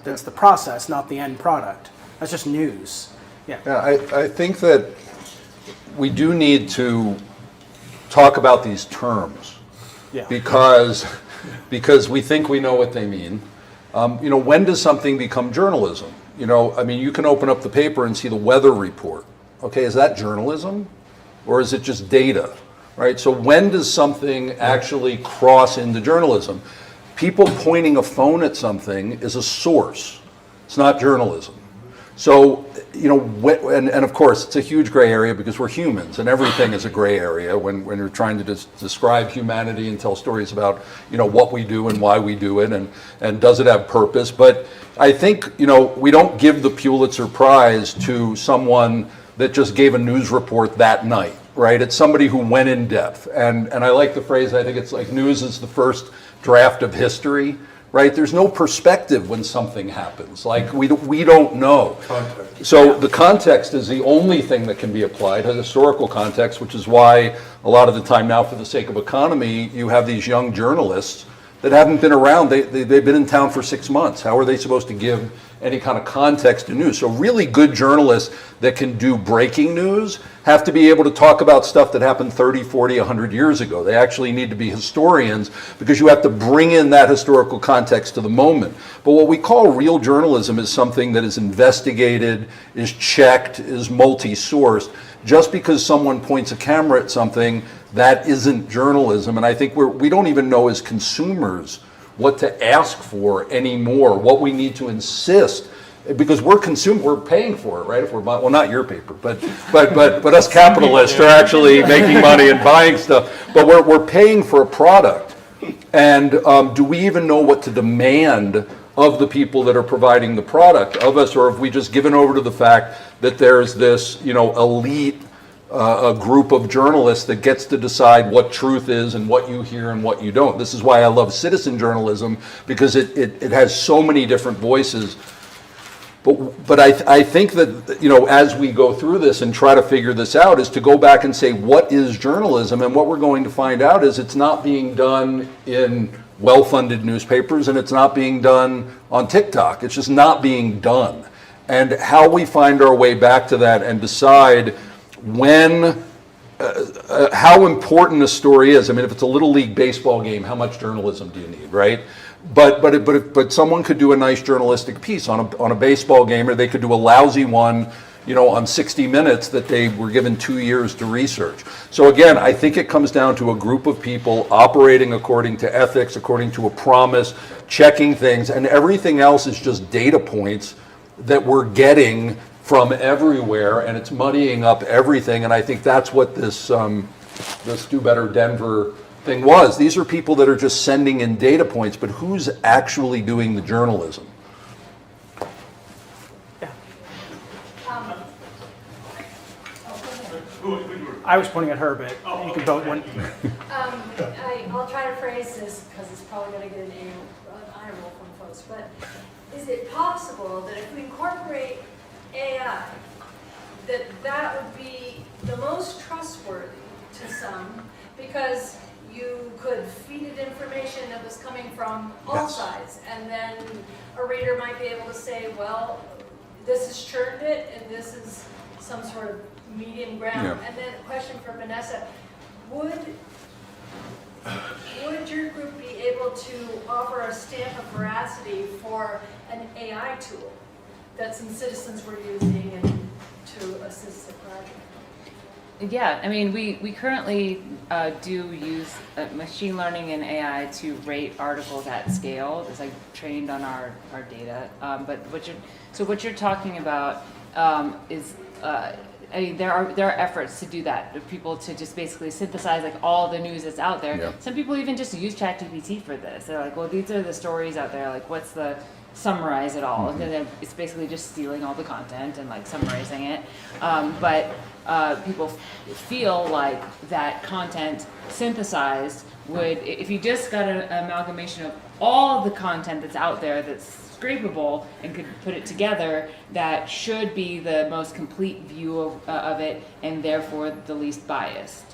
That's the process, not the end product. That's just news. Yeah. Yeah, I think that we do need to talk about these terms Yeah. because we think we know what they mean. When does something become journalism? You can open up the paper and see the weather report. Okay, is that journalism or is it just data? Right? So when does something actually cross into journalism? People pointing a phone at something is a source. It's not journalism. So, and of course, it's a huge gray area because we're humans and everything is a gray area when you're trying to describe humanity and tell stories about, what we do and why we do it and does it have purpose. But I think, we don't give the Pulitzer Prize to someone that just gave a news report that night, right? It's somebody who went in depth. And I like the phrase, I think it's like news is the first draft of history. Right? There's no perspective when something happens. Like we don't know. Context. So the context is the only thing that can be applied, a historical context, which is why a lot of the time now, for the sake of economy, you have these young journalists that haven't been around. They've been in town for 6 months. How are they supposed to give any kind of context to news? So really good journalists that can do breaking news have to be able to talk about stuff that happened 30, 40, 100 years ago. They actually need to be historians because you have to bring in that historical context to the moment. But what we call real journalism is something that is investigated, is checked, is multi-sourced. Just because someone points a camera at something, that isn't journalism. And I think we don't even know as consumers what to ask for anymore, what we need to insist, because we're paying for it, right? If we're buying, well, not your paper, but us capitalists are actually making money and buying stuff. But we're paying for a product, and do we even know what to demand of the people that are providing the product of us, or have we just given over to the fact that there's this, elite a group of journalists that gets to decide what truth is and what you hear and what you don't. This is why I love citizen journalism, because it has so many different voices. But I think that, as we go through this and try to figure this out, is to go back and say, what is journalism? And what we're going to find out is it's not being done in well-funded newspapers, and it's not being done on TikTok. It's just not being done. And how we find our way back to that and decide how important a story is. I mean, if it's a little league baseball game, how much journalism do you need, right? But someone could do a nice journalistic piece on a baseball game, or they could do a lousy one, on 60 Minutes that they were given 2 years to research. So again, I think it comes down to a group of people operating according to ethics, according to a promise, checking things, and everything else is just data points that we're getting from everywhere, and it's muddying up everything. And I think that's what this Do Better Denver thing was. These are people that are just sending in data points, but who's actually doing the journalism? I was pointing at her, but you can vote one. I'll try to phrase this because it's probably going to get an eye roll from folks, but is it possible that if we incorporate AI, that would be the most trustworthy to some, because you could feed it information that was coming from all sides, and then a reader might be able to say, well, this is churned it, and this is some sort of medium ground. Yeah. And then a question for Vanessa, would your group be able to offer a stamp of veracity for an AI tool that some citizens were using and to assist the project? Yeah, I mean, we currently do use machine learning and AI to rate articles at scale. It's like trained on our data. But what you're talking about is, I mean, there are efforts to do that. People to just basically synthesize like all the news that's out there. Yeah. Some people even just use ChatGPT for this. They're like, well, these are the stories out there. Like, what's the summarize it all? And then it's basically just stealing all the content and like summarizing it. But people feel like that content synthesized would, if you just got an amalgamation of all the content that's out there that's scrapable and could put it together, that should be the most complete view of it and therefore the least biased.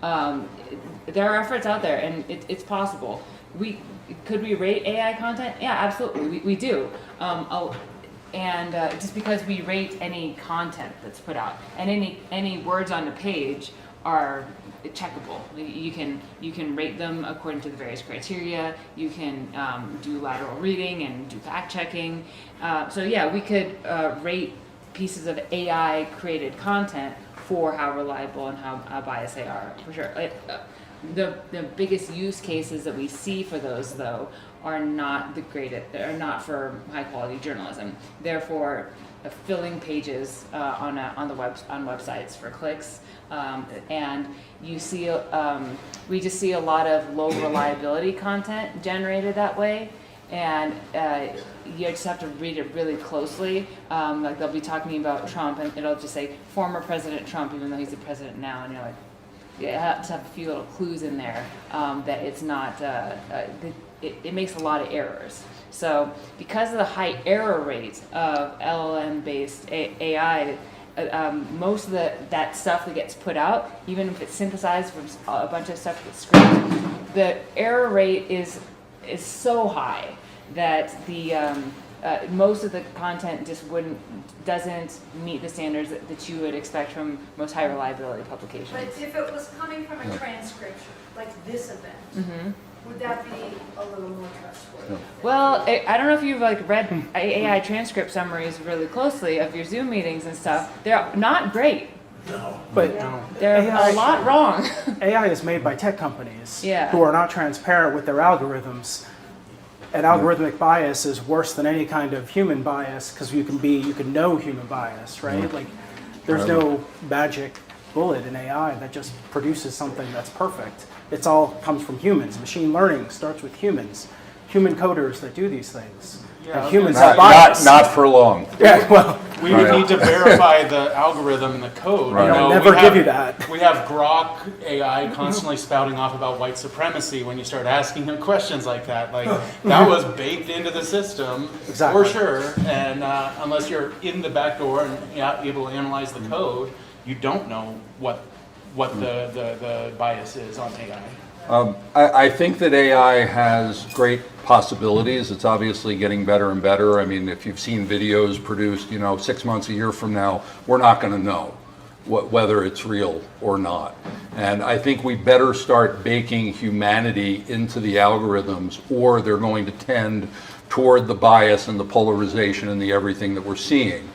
There are efforts out there, and it's possible. Could we rate AI content? Yeah, absolutely, we do. And just because we rate any content that's put out, and any words on the page are checkable. You can rate them according to the various criteria. You can do lateral reading and do fact checking. So yeah, we could rate pieces of AI created content for how reliable and how biased they are, for sure. The biggest use cases that we see for those, though, are not the greatest. Are not for high quality journalism. Therefore, filling pages on websites for clicks, and you see we just see a lot of low reliability content generated that way, and you just have to read it really closely. Like they'll be talking about Trump, and it'll just say former President Trump, even though he's the president now, and you're like, you have to have a few little clues in there that it's not. It makes a lot of errors. So because of the high error rate of LLM-based AI, most of that stuff that gets put out, even if it's synthesized from a bunch of stuff that's scraped, the error rate is is so high that the most of the content just doesn't meet the standards that you would expect from most high reliability publications. But if it was coming from a transcription, like this event, would that be a little more trustworthy? Well, I don't know if you've like read AI transcript summaries really closely of your Zoom meetings and stuff. They're not great. But They're a lot wrong. AI is made by tech companies Yeah. who are not transparent with their algorithms. And algorithmic bias is worse than any kind of human bias because you can know human bias, right? Like, there's no magic bullet in AI that just produces something that's perfect. It's all comes from humans. Machine learning starts with humans, human coders that do these things. Yeah, And humans Not, have bias. not for long. Yeah, well, We would Right. need to verify the algorithm and the code. Right. You know, I'll never we give have- you that. We have Grok AI constantly spouting off about white supremacy when you start asking him questions like that. Like, that was baked into the system, Exactly. for sure. And unless you're in the back door and able to analyze the code, you don't know what the bias is on AI. I think that AI has great possibilities. It's obviously getting better and better. I mean, if you've seen videos produced, 6 months, a year from now, we're not going to know whether it's real or not. And I think we better start baking humanity into the algorithms, or they're going to tend toward the bias and the polarization and the everything that we're seeing.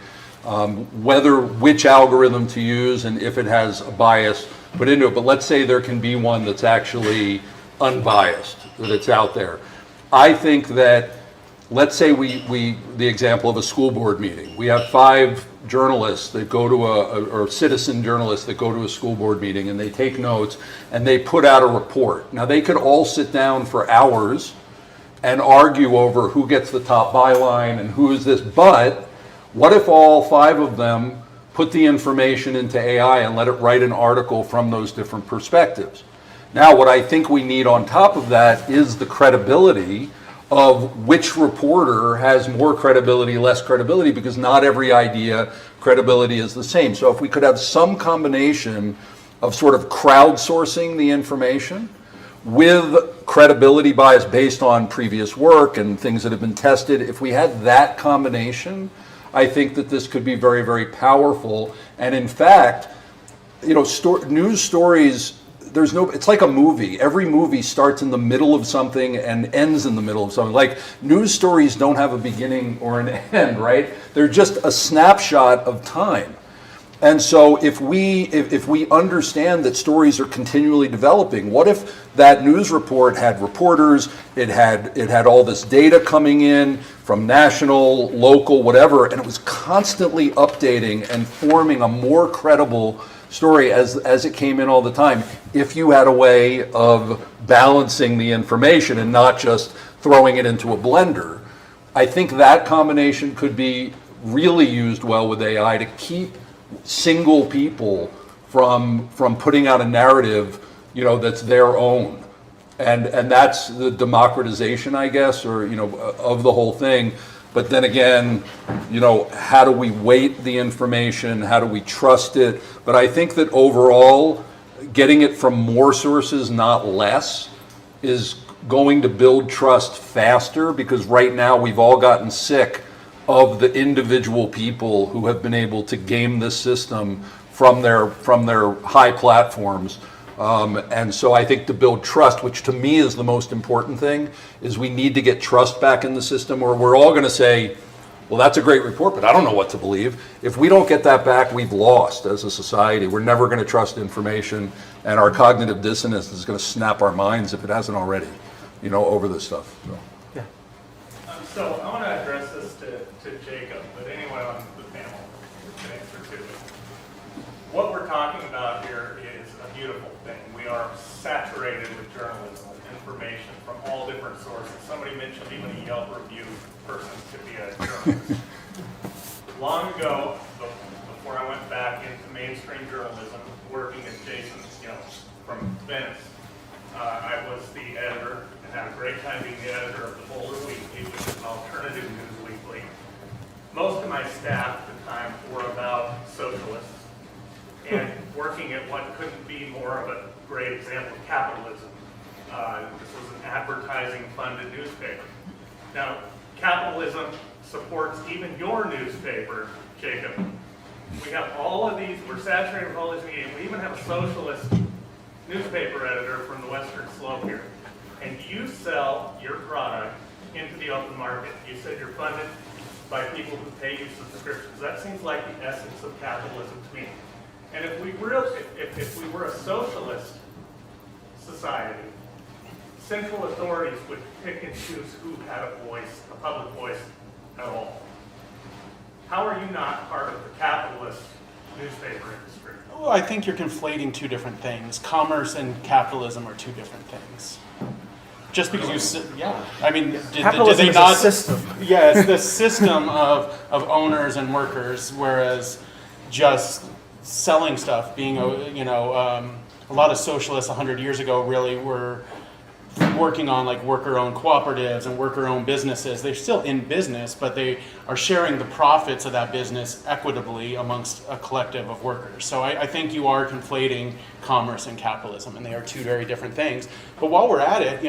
Which algorithm to use and if it has a bias put into it. But let's say there can be one that's actually unbiased, that it's out there. I think that, let's say the example of a school board meeting. We have 5 journalists that go to or citizen journalists that go to a school board meeting and they take notes and they put out a report. Now they could all sit down for hours and argue over who gets the top byline and who is this, but what if all 5 of them put the information into AI and let it write an article from those different perspectives? Now, what I think we need on top of that is the credibility of which reporter has more credibility, less credibility, because not every idea credibility is the same. So if we could have some combination of sort of crowdsourcing the information with credibility bias based on previous work and things that have been tested, if we had that combination, I think that this could be very, very powerful. And in fact, news stories, it's like a movie. Every movie starts in the middle of something and ends in the middle of something. Like, news stories don't have a beginning or an end, right? They're just a snapshot of time. And so if we understand that stories are continually developing, what if that news report had reporters, it had all this data coming in from national, local, whatever, and it was constantly updating and forming a more credible story as it came in all the time, if you had a way of balancing the information and not just throwing it into a blender. I think that combination could be really used well with AI to keep single people from putting out a narrative, that's their own. And that's the democratization, I guess, or, of the whole thing. But then again, how do we weight the information? How do we trust it? But I think that overall, getting it from more sources, not less, is going to build trust faster, because right now we've all gotten sick of the individual people who have been able to game this system from their high platforms. And so I think to build trust, which to me is the most important thing, is we need to get trust back in the system, or we're all going to say, well, that's a great report, but I don't know what to believe. If we don't get that back, we've lost as a society. We're never going to trust information, and our cognitive dissonance is going to snap our minds, if it hasn't already, over this stuff. So. So I want to address this to Jacob, but anyone on the panel can answer too. What we're talking about here is a beautiful thing. We are saturated with journalism, with information from all different sources. Somebody mentioned even a Yelp review person could be a journalist. Long ago, before I went back into mainstream journalism, working at Jason's, from Venice, I was the editor and had a great time being the editor of the Boulder Weekly, which is an alternative news weekly. Most of my staff at the time were about socialists and working at what couldn't be more of a great example of capitalism This was an advertising-funded newspaper. Now, capitalism supports even your newspaper, Jacob. We have all of these, we're saturated with all these media. We even have a socialist newspaper editor from the Western Slope here. And you sell your product into the open market. You said you're funded by people who pay you subscriptions. That seems like the essence of capitalism to me. And if we were a socialist society, central authorities would pick and choose who had a voice, a public voice at all. How are you not part of the capitalist newspaper industry? Well, I think you're conflating two different things. Commerce and capitalism are two different things. Just because yeah, I mean, did Capitalism they is not? a system. Yeah, it's the system of owners and workers, whereas just selling stuff, being a lot of socialists 100 years ago really were working on like worker-owned cooperatives and worker-owned businesses. They're still in business, but they are sharing the profits of that business equitably amongst a collective of workers. So I think you are conflating commerce and capitalism, and they are two very different things. But while we're at it,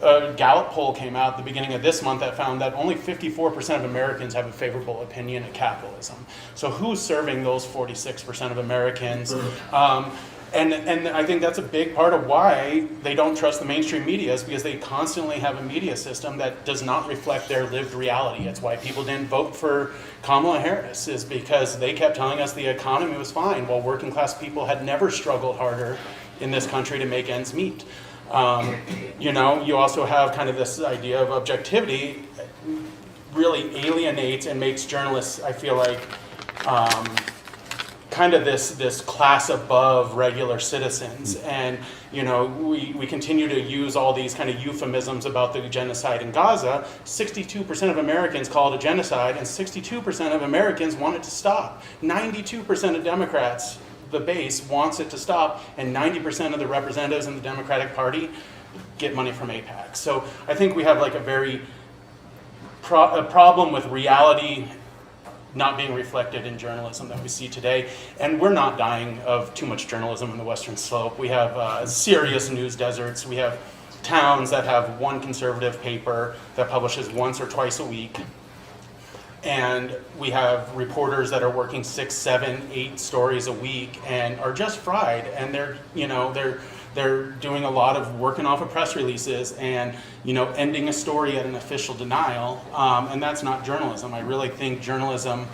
a Gallup poll came out at the beginning of this month that found that only 54% of Americans have a favorable opinion of capitalism. So who's serving those 46% of Americans? And I think that's a big part of why they don't trust the mainstream media, is because they constantly have a media system that does not reflect their lived reality. It's why people didn't vote for Kamala Harris, is because they kept telling us the economy was fine, while working class people had never struggled harder in this country to make ends meet. You also have kind of this idea of objectivity really alienates and makes journalists, I feel like, kind of this class above regular citizens. And we continue to use all these kind of euphemisms about the genocide in Gaza. 62% of Americans call it a genocide, and 62% of Americans want it to stop. 92% of Democrats, the base, wants it to stop, and 90% of the representatives in the Democratic Party get money from AIPAC. So I think we have like a problem with reality not being reflected in journalism that we see today. And we're not dying of too much journalism in the Western Slope. We have serious news deserts. We have towns that have one conservative paper that publishes once or twice a week. And we have reporters that are working 6, 7, 8 stories a week and are just fried. And they're doing a lot of working off of press releases and ending a story at an official denial, and that's not journalism. I really think journalism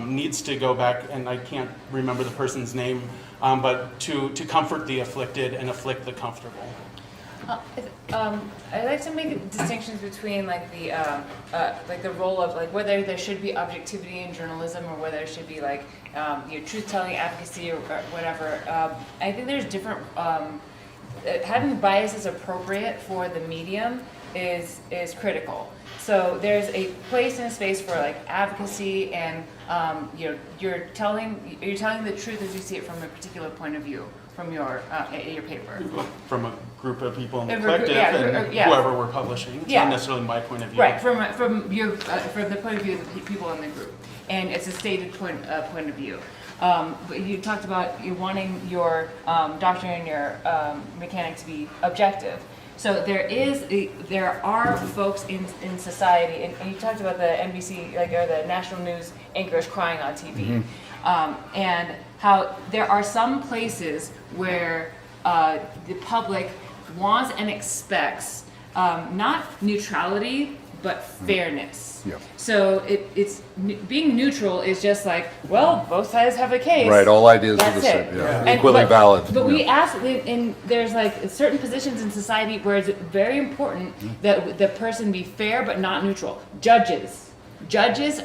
needs to go back, and I can't remember the person's name, but to comfort the afflicted and afflict the comfortable. I'd like to make distinctions between like the role of like whether there should be objectivity in journalism or whether there should be like truth-telling, advocacy, or whatever. I think there's different. Having bias is appropriate for the medium is critical. So there's a place and a space for like advocacy, and you're telling the truth as you see it from a particular point of view from your paper. From a group of people in the collective and whoever we're publishing. It's not necessarily my point of view. Right, from the point of view of the people in the group, and it's a stated point of view. But you talked about you wanting your doctor and your mechanic to be objective. So there are folks in society, and you talked about the NBC or the national news anchors crying on TV, and how there are some places where the public wants and expects not neutrality but fairness. Yeah. So it's being neutral is just like, well, both sides have a case. Right, all ideas are the That's same, it. yeah, equally valid. But we yeah. ask, and there's like certain positions in society where it's very important that the person be fair but not neutral. Judges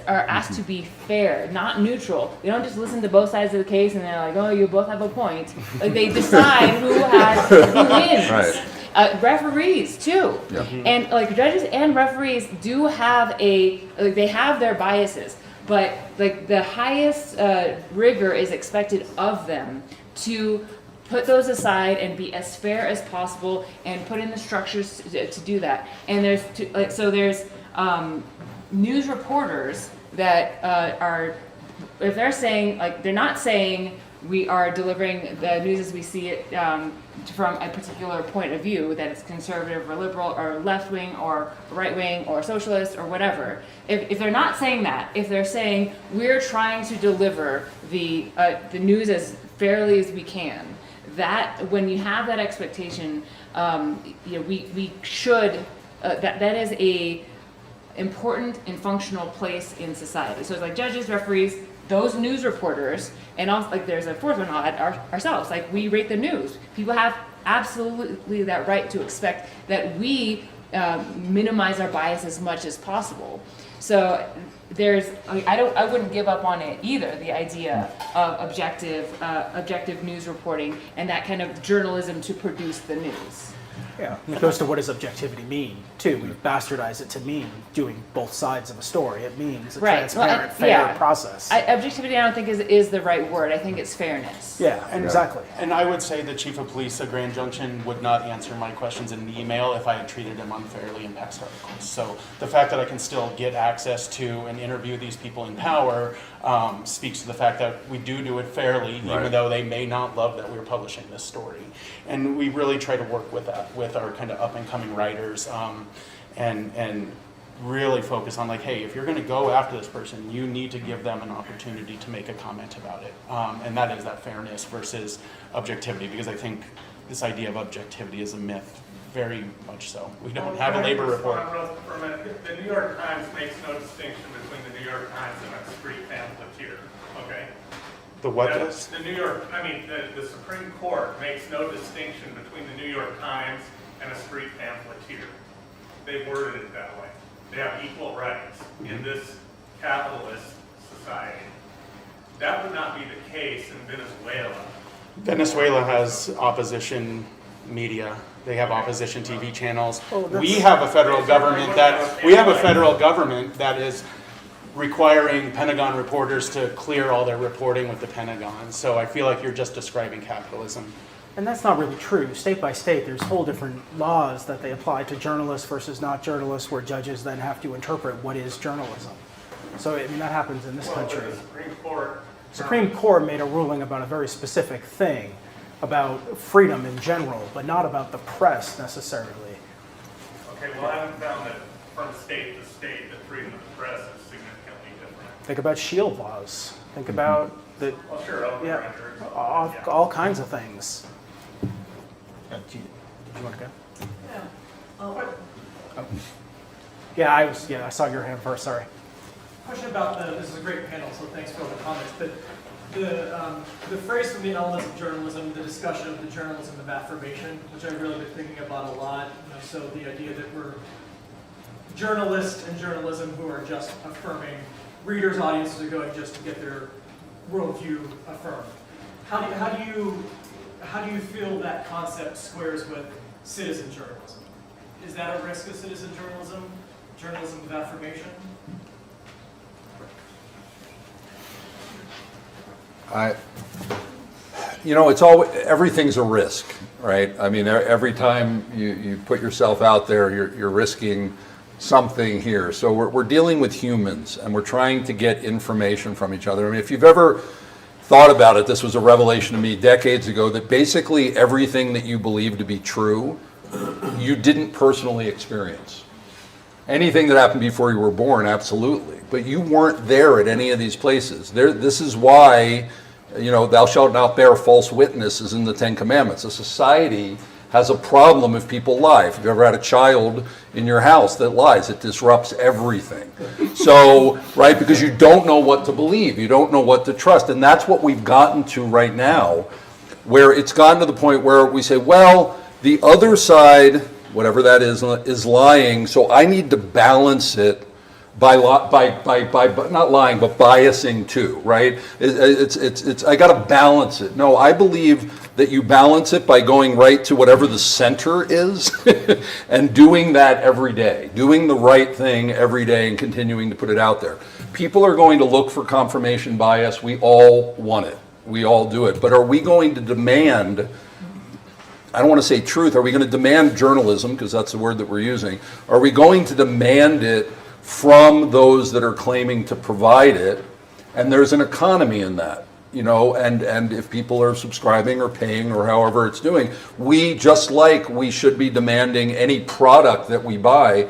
are asked to be fair, not neutral. They don't just listen to both sides of the case and they're like, oh, you both have a point. Like they decide who wins. Right. Referees too, Yeah. and like judges and referees do have they have their biases, but like the highest rigor is expected of them to put those aside and be as fair as possible and put in the structures to do that. And there's news reporters that are, if they're saying, like, they're not saying we are delivering the news as we see it from a particular point of view, that it's conservative or liberal or left-wing or right-wing or socialist or whatever. If they're not saying that, if they're saying we're trying to deliver the news as fairly as we can, that when you have that expectation, we should, that is a important and functional place in society. So it's like judges, referees, those news reporters, and also like there's a fourth one, ourselves. Like we rate the news. People have absolutely that right to expect that we minimize our bias as much as possible. So I wouldn't give up on it either. The idea of objective news reporting and that kind of journalism to produce the news. Yeah, and it goes to what does objectivity mean, too. We've bastardized it to mean doing both sides of a story. It means a transparent, fair process. Objectivity, I don't think is the right word. I think it's fairness. Yeah, exactly. And I would say the chief of police of Grand Junction would not answer my questions in an email if I had treated him unfairly in past articles. So the fact that I can still get access to and interview these people in power speaks to the fact that we do it fairly, even though they may not love that we're publishing this story. And we really try to work with that, with our kind of up and coming writers, and really focus on like, hey, if you're going to go after this person, you need to give them an opportunity to make a comment about it. And that is that fairness versus objectivity, because I think this idea of objectivity is a myth, very much so. We don't have a labor report. The New York Times makes no distinction between the New York Times and a street pamphleteer, okay? The what does? The Supreme Court makes no distinction between the New York Times and a street pamphleteer. They've worded it that way. They have equal rights in this capitalist society. That would not be the case in Venezuela. Venezuela has opposition media. They have opposition TV channels. We have a federal government that is requiring Pentagon reporters to clear all their reporting with the Pentagon. So I feel like you're just describing capitalism. And that's not really true. State by state, there's whole different laws that they apply to journalists versus not journalists, where judges then have to interpret what is journalism. So, I mean, that happens in this country. The Supreme Court made a ruling about a very specific thing, about freedom in general, but not about the press necessarily. Okay, well, I haven't found that from state to state that freedom of the press is significantly different. Think about shield laws. Think about the all kinds of things. Do you want to go? Yeah. Yeah, I saw your hand first. Sorry. Question about this is a great panel, so thanks for all the comments. But the phrase from the elements of journalism, the discussion of the journalism of affirmation, which I've really been thinking about a lot. So the idea that we're journalists and journalism who are just affirming, readers' audiences are going just to get their worldview affirmed. How do you feel that concept squares with citizen journalism? Is that a risk of citizen journalism? Journalism of affirmation? It's always, everything's a risk, right? I mean, every time you put yourself out there, you're risking something here. So we're dealing with humans, and we're trying to get information from each other. I mean, if you've ever thought about it, this was a revelation to me decades ago, that basically everything that you believe to be true, you didn't personally experience. Anything that happened before you were born, absolutely. But you weren't there at any of these places. This is why, thou shalt not bear false witnesses in the Ten Commandments. A society has a problem if people lie. If you've ever had a child in your house that lies, it disrupts everything. So, right, because you don't know what to believe, you don't know what to trust. And that's what we've gotten to right now, where it's gotten to the point where we say, well, the other side, whatever that is lying, so I need to balance it by not lying, but biasing too, right? I got to balance it. No, I believe that you balance it by going right to whatever the center is and doing that every day, doing the right thing every day and continuing to put it out there. People are going to look for confirmation bias. We all want it. We all do it. But are we going to demand, I don't want to say truth, are we going to demand journalism, because that's the word that we're using, are we going to demand it from those that are claiming to provide it? And there's an economy in that. and if people are subscribing or paying or however it's doing, just like we should be demanding any product that we buy,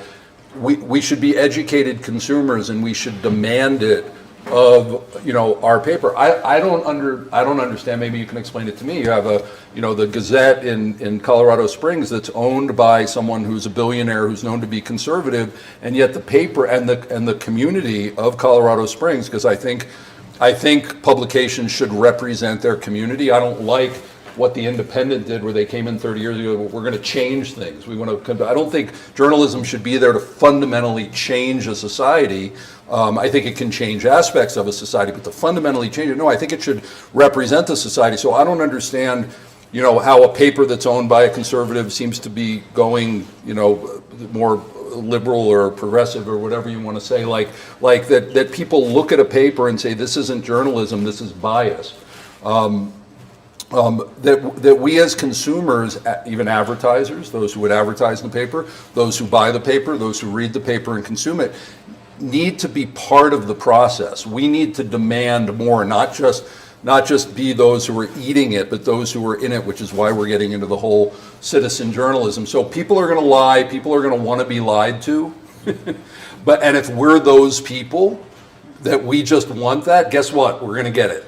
we should be educated consumers, and we should demand it of our paper. I don't understand. Maybe you can explain it to me. You have the Gazette in Colorado Springs that's owned by someone who's a billionaire who's known to be conservative, and yet the paper and the community of Colorado Springs, because I think publications should represent their community. I don't like what the Independent did, where they came in 30 years ago. We're going to change things. I don't think journalism should be there to fundamentally change a society. I think it can change aspects of a society, but to fundamentally change it, no, I think it should represent the society. So I don't understand, how a paper that's owned by a conservative seems to be going, more liberal or progressive or whatever you want to say, like that people look at a paper and say, this isn't journalism, this is bias. That we as consumers, even advertisers, those who would advertise in the paper, those who buy the paper, those who read the paper and consume it, need to be part of the process. We need to demand more, not just be those who are eating it, but those who are in it, which is why we're getting into the whole citizen journalism. So people are going to lie, people are going to want to be lied to, and if we're those people that we just want that, guess what? We're going to get it.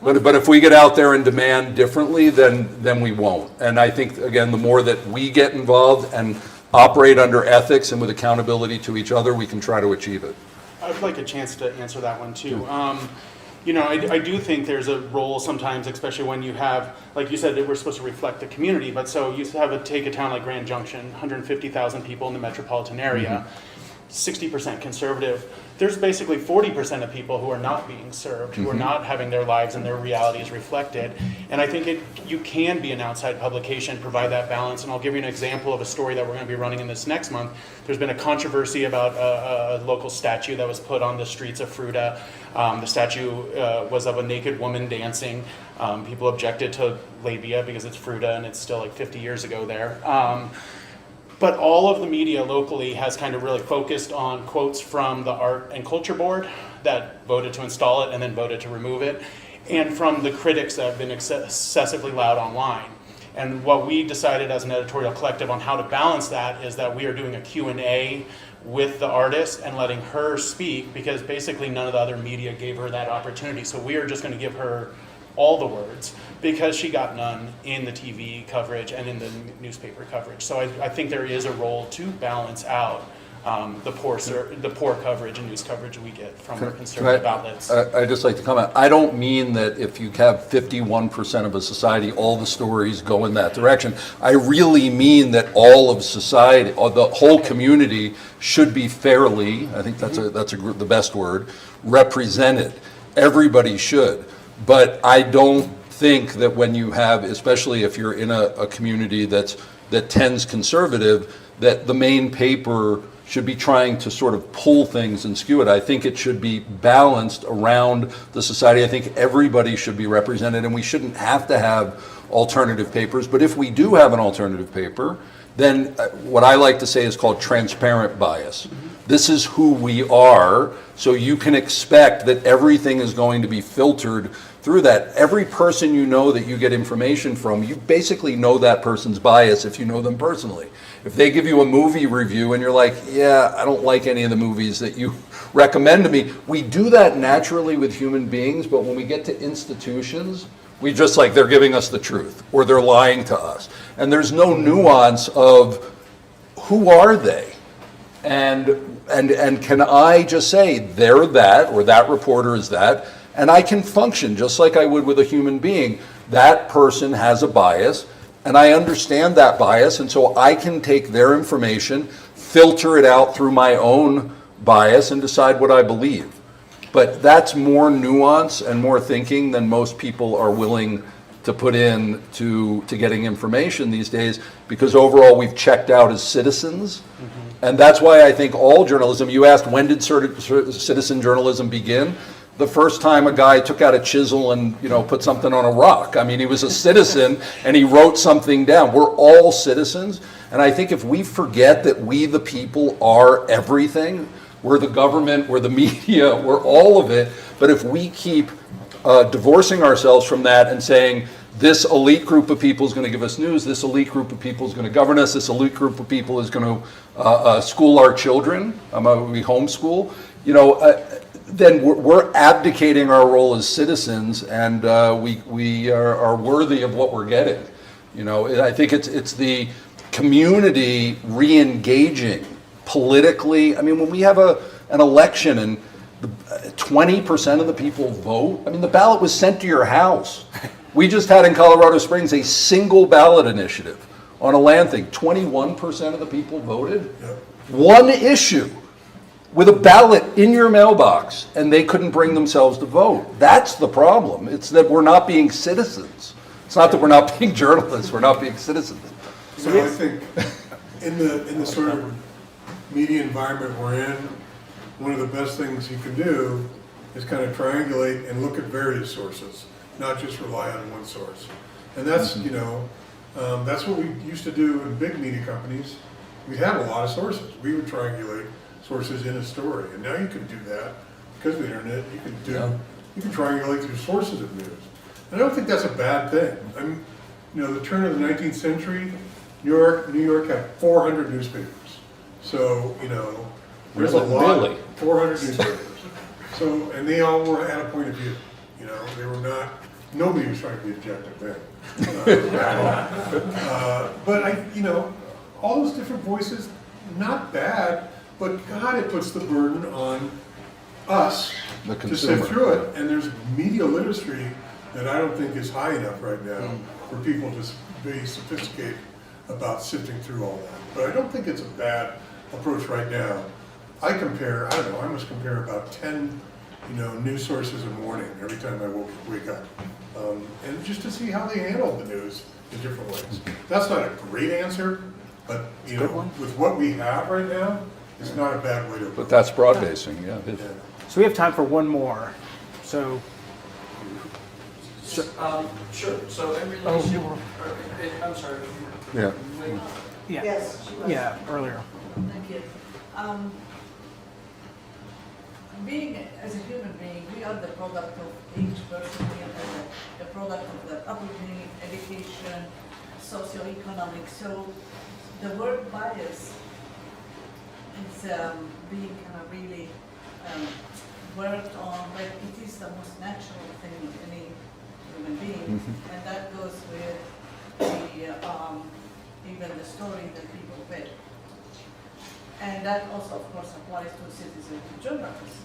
But if we get out there and demand differently, then we won't. And I think, again, the more that we get involved and operate under ethics and with accountability to each other, we can try to achieve it. I'd like a chance to answer that one too. I do think there's a role sometimes, especially when you have, like you said, that we're supposed to reflect the community, but so you take a town like Grand Junction, 150,000 people in the metropolitan area, 60% conservative. There's basically 40% of people who are not being served, who are not having their lives and their realities reflected. And I think you can be an outside publication, provide that balance. And I'll give you an example of a story that we're going to be running in this next month. There's been a controversy about a local statue that was put on the streets of Fruta. The statue was of a naked woman dancing. People objected to labia because it's Fruta and it's still like 50 years ago there. But all of the media locally has kind of really focused on quotes from the Art and Culture Board that voted to install it and then voted to remove it, and from the critics that have been excessively loud online. And what we decided as an editorial collective on how to balance that is that we are doing a Q&A with the artist and letting her speak, because basically none of the other media gave her that opportunity. So we are just going to give her all the words, because she got none in the TV coverage and in the newspaper coverage. So I think there is a role to balance out the poor coverage and news coverage we get from conservative outlets. I'd just like to comment. I don't mean that if you have 51% of a society, all the stories go in that direction. I really mean that all of society, the whole community, should be fairly, I think that's the best word, represented. Everybody should. But I don't think that when you have, especially if you're in a community that tends conservative, that the main paper should be trying to sort of pull things and skew it. I think it should be balanced around the society. I think everybody should be represented, and we shouldn't have to have alternative papers. But if we do have an alternative paper, then what I like to say is called transparent bias. This is who we are, so you can expect that everything is going to be filtered through that. Every person you know that you get information from, you basically know that person's bias if you know them personally. If they give you a movie review and you're like, yeah, I don't like any of the movies that you recommend to me, we do that naturally with human beings, but when we get to institutions, we just like, they're giving us the truth or they're lying to us. And there's no nuance of who are they? And can I just say they're that, or that reporter is that, and I can function just like I would with a human being. That person has a bias, and I understand that bias, and so I can take their information, filter it out through my own bias, and decide what I believe. But that's more nuance and more thinking than most people are willing to put in to getting information these days, because overall we've checked out as citizens. And that's why I think all journalism, you asked when did citizen journalism begin? The first time a guy took out a chisel and put something on a rock. I mean, he was a citizen and he wrote something down. We're all citizens, and I think if we forget that we the people are everything, we're the government, we're the media, we're all of it, but if we keep divorcing ourselves from that and saying, this elite group of people is going to give us news, this elite group of people is going to govern us, this elite group of people is going to school our children, we homeschool, then we're abdicating our role as citizens, and we are worthy of what we're getting. I think it's the community re-engaging politically. I mean, when we have an election and 20% of the people vote, I mean, the ballot was sent to your house. We just had in Colorado Springs a single ballot initiative on a land thing. 21% of the people voted. One issue with a ballot in your mailbox, and they couldn't bring themselves to vote. That's the problem. It's that we're not being citizens. It's not that we're not being journalists, we're not being citizens. So I think in the sort of media environment we're in, one of the best things you can do is kind of triangulate and look at various sources, not just rely on one source. And that's, that's what we used to do in big media companies. We had a lot of sources. We would triangulate sources in a story. And now you can do that because of the internet. You can triangulate through sources of news. And I don't think that's a bad thing. The turn of the 19th century, New York had 400 newspapers. So, there's a lot, really? 400 newspapers. So, and they all had a point of view. They were not, nobody was trying to be objective then. But all those different voices, not bad, but God, it puts the burden on us The to consumer. sift through it. And there's media literacy that I don't think is high enough right now for people to be sophisticated about sifting through all that. But I don't think it's a bad approach right now. I must compare about 10 news sources a morning every time I wake up. And just to see how they handle the news in different ways. That's not a great answer, but with what we have right now, it's not a bad way to approach. But that's broad basing, yeah. So we have time for one more. So, Sure. So in relation, I'm sorry. Yeah. yeah, Yes. yeah, earlier. Thank you. Being as a human being, we are the product of each person. We are the product of the upbringing, education, socioeconomic. So the word bias is being kind of really worked on, but it is the most natural thing of any human being, and that goes with the even the story that people read. And that also, of course, applies to citizen journalists.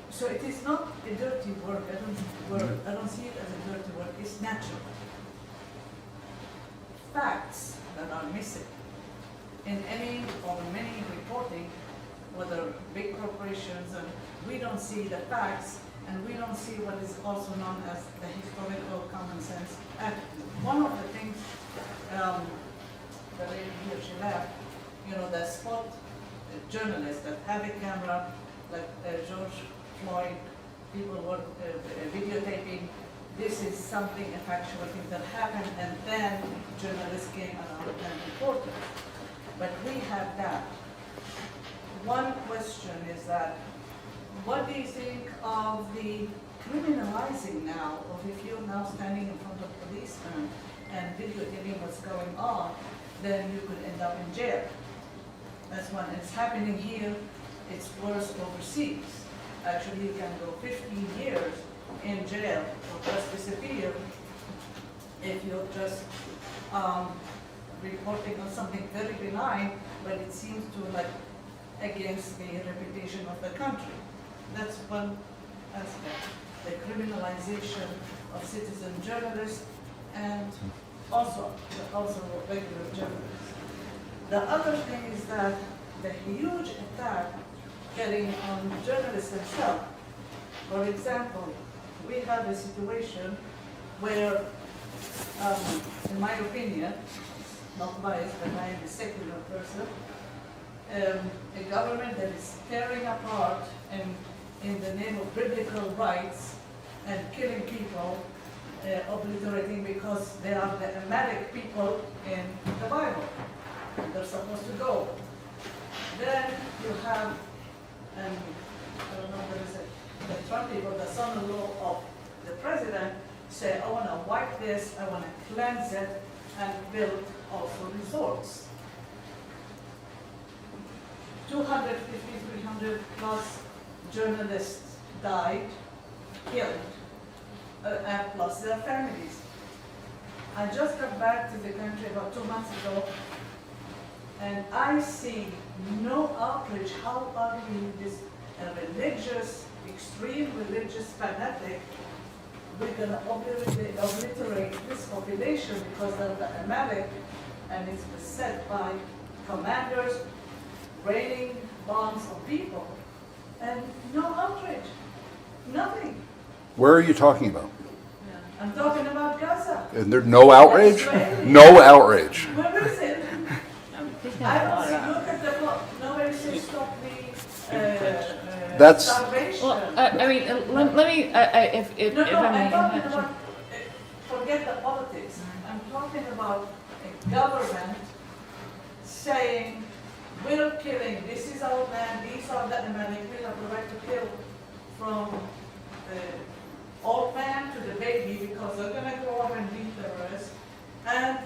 So it is not a dirty work. I don't see it as a dirty work. It's natural. Facts that are missing in any or many reporting, whether big corporations, and we don't see the facts, and we don't see what is also known as the historical common sense attitude. One of the things, the lady here, she left, the spot journalists that have a camera, like George Floyd, people were videotaping. This is something, a factual thing that happened, and then journalists came around and reported. But we have that. One question is that, what do you think of the criminalizing now of if you're now standing in front of policemen and videotaping what's going on, then you could end up in jail? That's one. It's happening here. It's worse overseas. Actually, you can go 15 years in jail or just disappear if you're just reporting on something very benign, but it seems to against the reputation of the country. That's one aspect. The criminalization of citizen journalists and also regular journalists. The other thing is that the huge attack getting on journalists themselves. For example, we have a situation where, in my opinion, not biased, but I am a secular person, a government that is tearing apart in the name of biblical rights and killing people, obliterating because they are the Amalek people in the Bible. They're supposed to go. Then you have, I don't know what is it, the Trump people, the son-in-law of the president, say, I want to wipe this, I want to cleanse it, and build also resorts. 250, 300 plus journalists died, killed, and plus their families. I just got back to the country about 2 months ago, and I see no outrage. How are we this religious, extreme religious fanatic? We're going to obliterate this population because of the Amalek, and it's beset by commanders raining bombs on people, and no outrage, nothing. Where are you talking about? I'm talking about Gaza. And there's no outrage? No outrage. Where is it? I don't see, look at the clock. Nobody says stop the starvation. Well, I mean, let me, if No, I I'm may. talking about, forget the politics. I'm talking about a government saying, we're killing, this is our land, these are the Amalek, we have the right to kill from the old man to the baby because they're going to grow up and be terrorists, and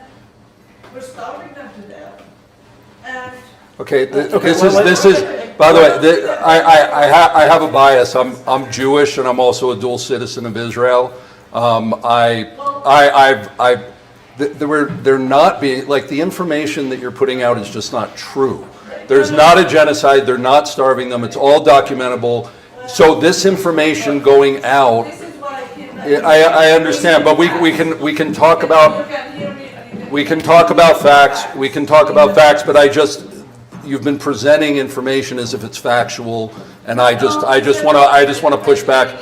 we're starving them to death. And Okay, this is, by the way, I have a bias. I'm Jewish and I'm also a dual citizen of Israel. They're not being, like, the information that you're putting out is just not true. There's not a genocide, they're not starving them, it's all documentable. So this information going out, I understand, but we can talk about facts, but you've been presenting information as if it's factual, and I just want to push back.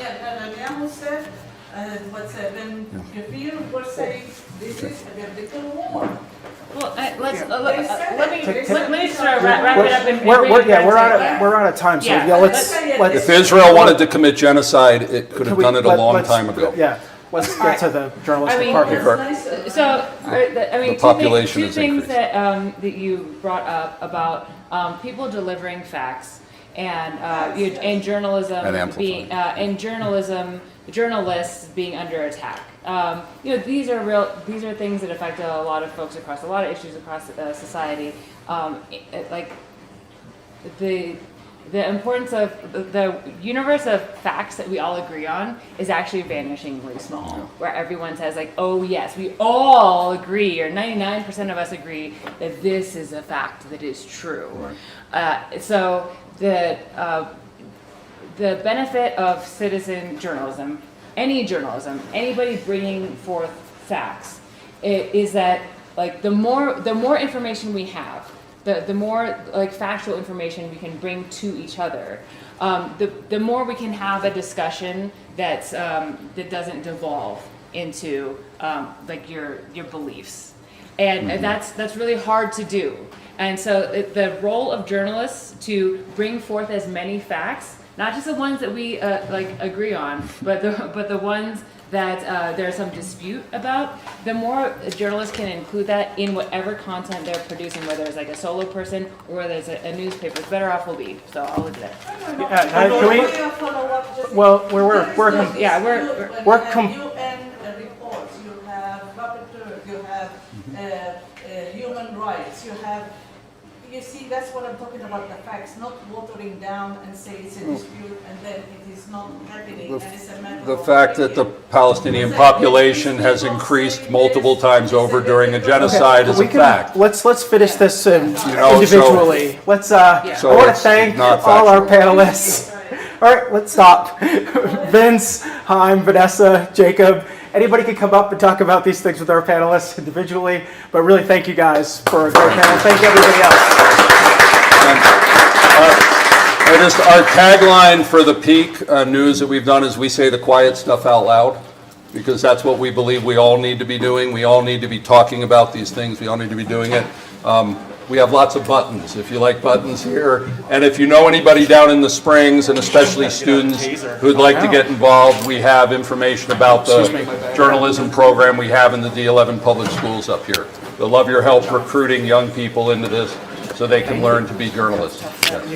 Well, let me just wrap it up and We're out of time, so Yeah, let's. If Israel wanted to commit genocide, it could have done it a long time ago. Yeah, let's get to the journalistic I mean, part here. population two has things increased. that you brought up about people delivering facts and journalism And journalists being under attack. These are things that affect a lot of folks across a lot of issues across society. Like the importance of the universe of facts that we all agree on is actually vanishingly small, where everyone says, like, oh yes, we all agree, or 99% of us agree that this is a fact that is true. So the benefit of citizen journalism, anybody bringing forth facts, is that, like, the more information we have, the more, like, factual information we can bring to each other, the more we can have a discussion that doesn't devolve into like your beliefs, and that's really hard to do. And so the role of journalists to bring forth as many facts, not just the ones that we agree on, but the ones that there's some dispute about, the more journalists can include that in whatever content they're producing, whether it's like a solo person or whether it's a newspaper, the better off we'll be. So I'll leave it there. Well, UN we're reports, you have rapporteur, you have human rights, you see, that's what I'm talking about, the facts, not watering down and say it's a dispute and then it is not happening and it's a matter The of fact that the Palestinian population has increased multiple times over during a genocide is a fact. Let's finish this know, individually. I want to thank all our panelists. All right, let's stop. Vince, Chaim, Vanessa, Jacob. Anybody can come up and talk about these things with our panelists individually, but really thank you guys for a great panel. Thank you, everybody else. Our tagline for the peak news that we've done is we say the quiet stuff out loud, because that's what we believe we all need to be doing. We all need to be talking about these things. We all need to be doing it. We have lots of buttons, if you like buttons here. And if you know anybody down in the Springs, and especially students who'd like to get involved, we have information about the journalism program we have in the D11 public schools up here. We'll love your help recruiting young people into this so they can learn to be journalists.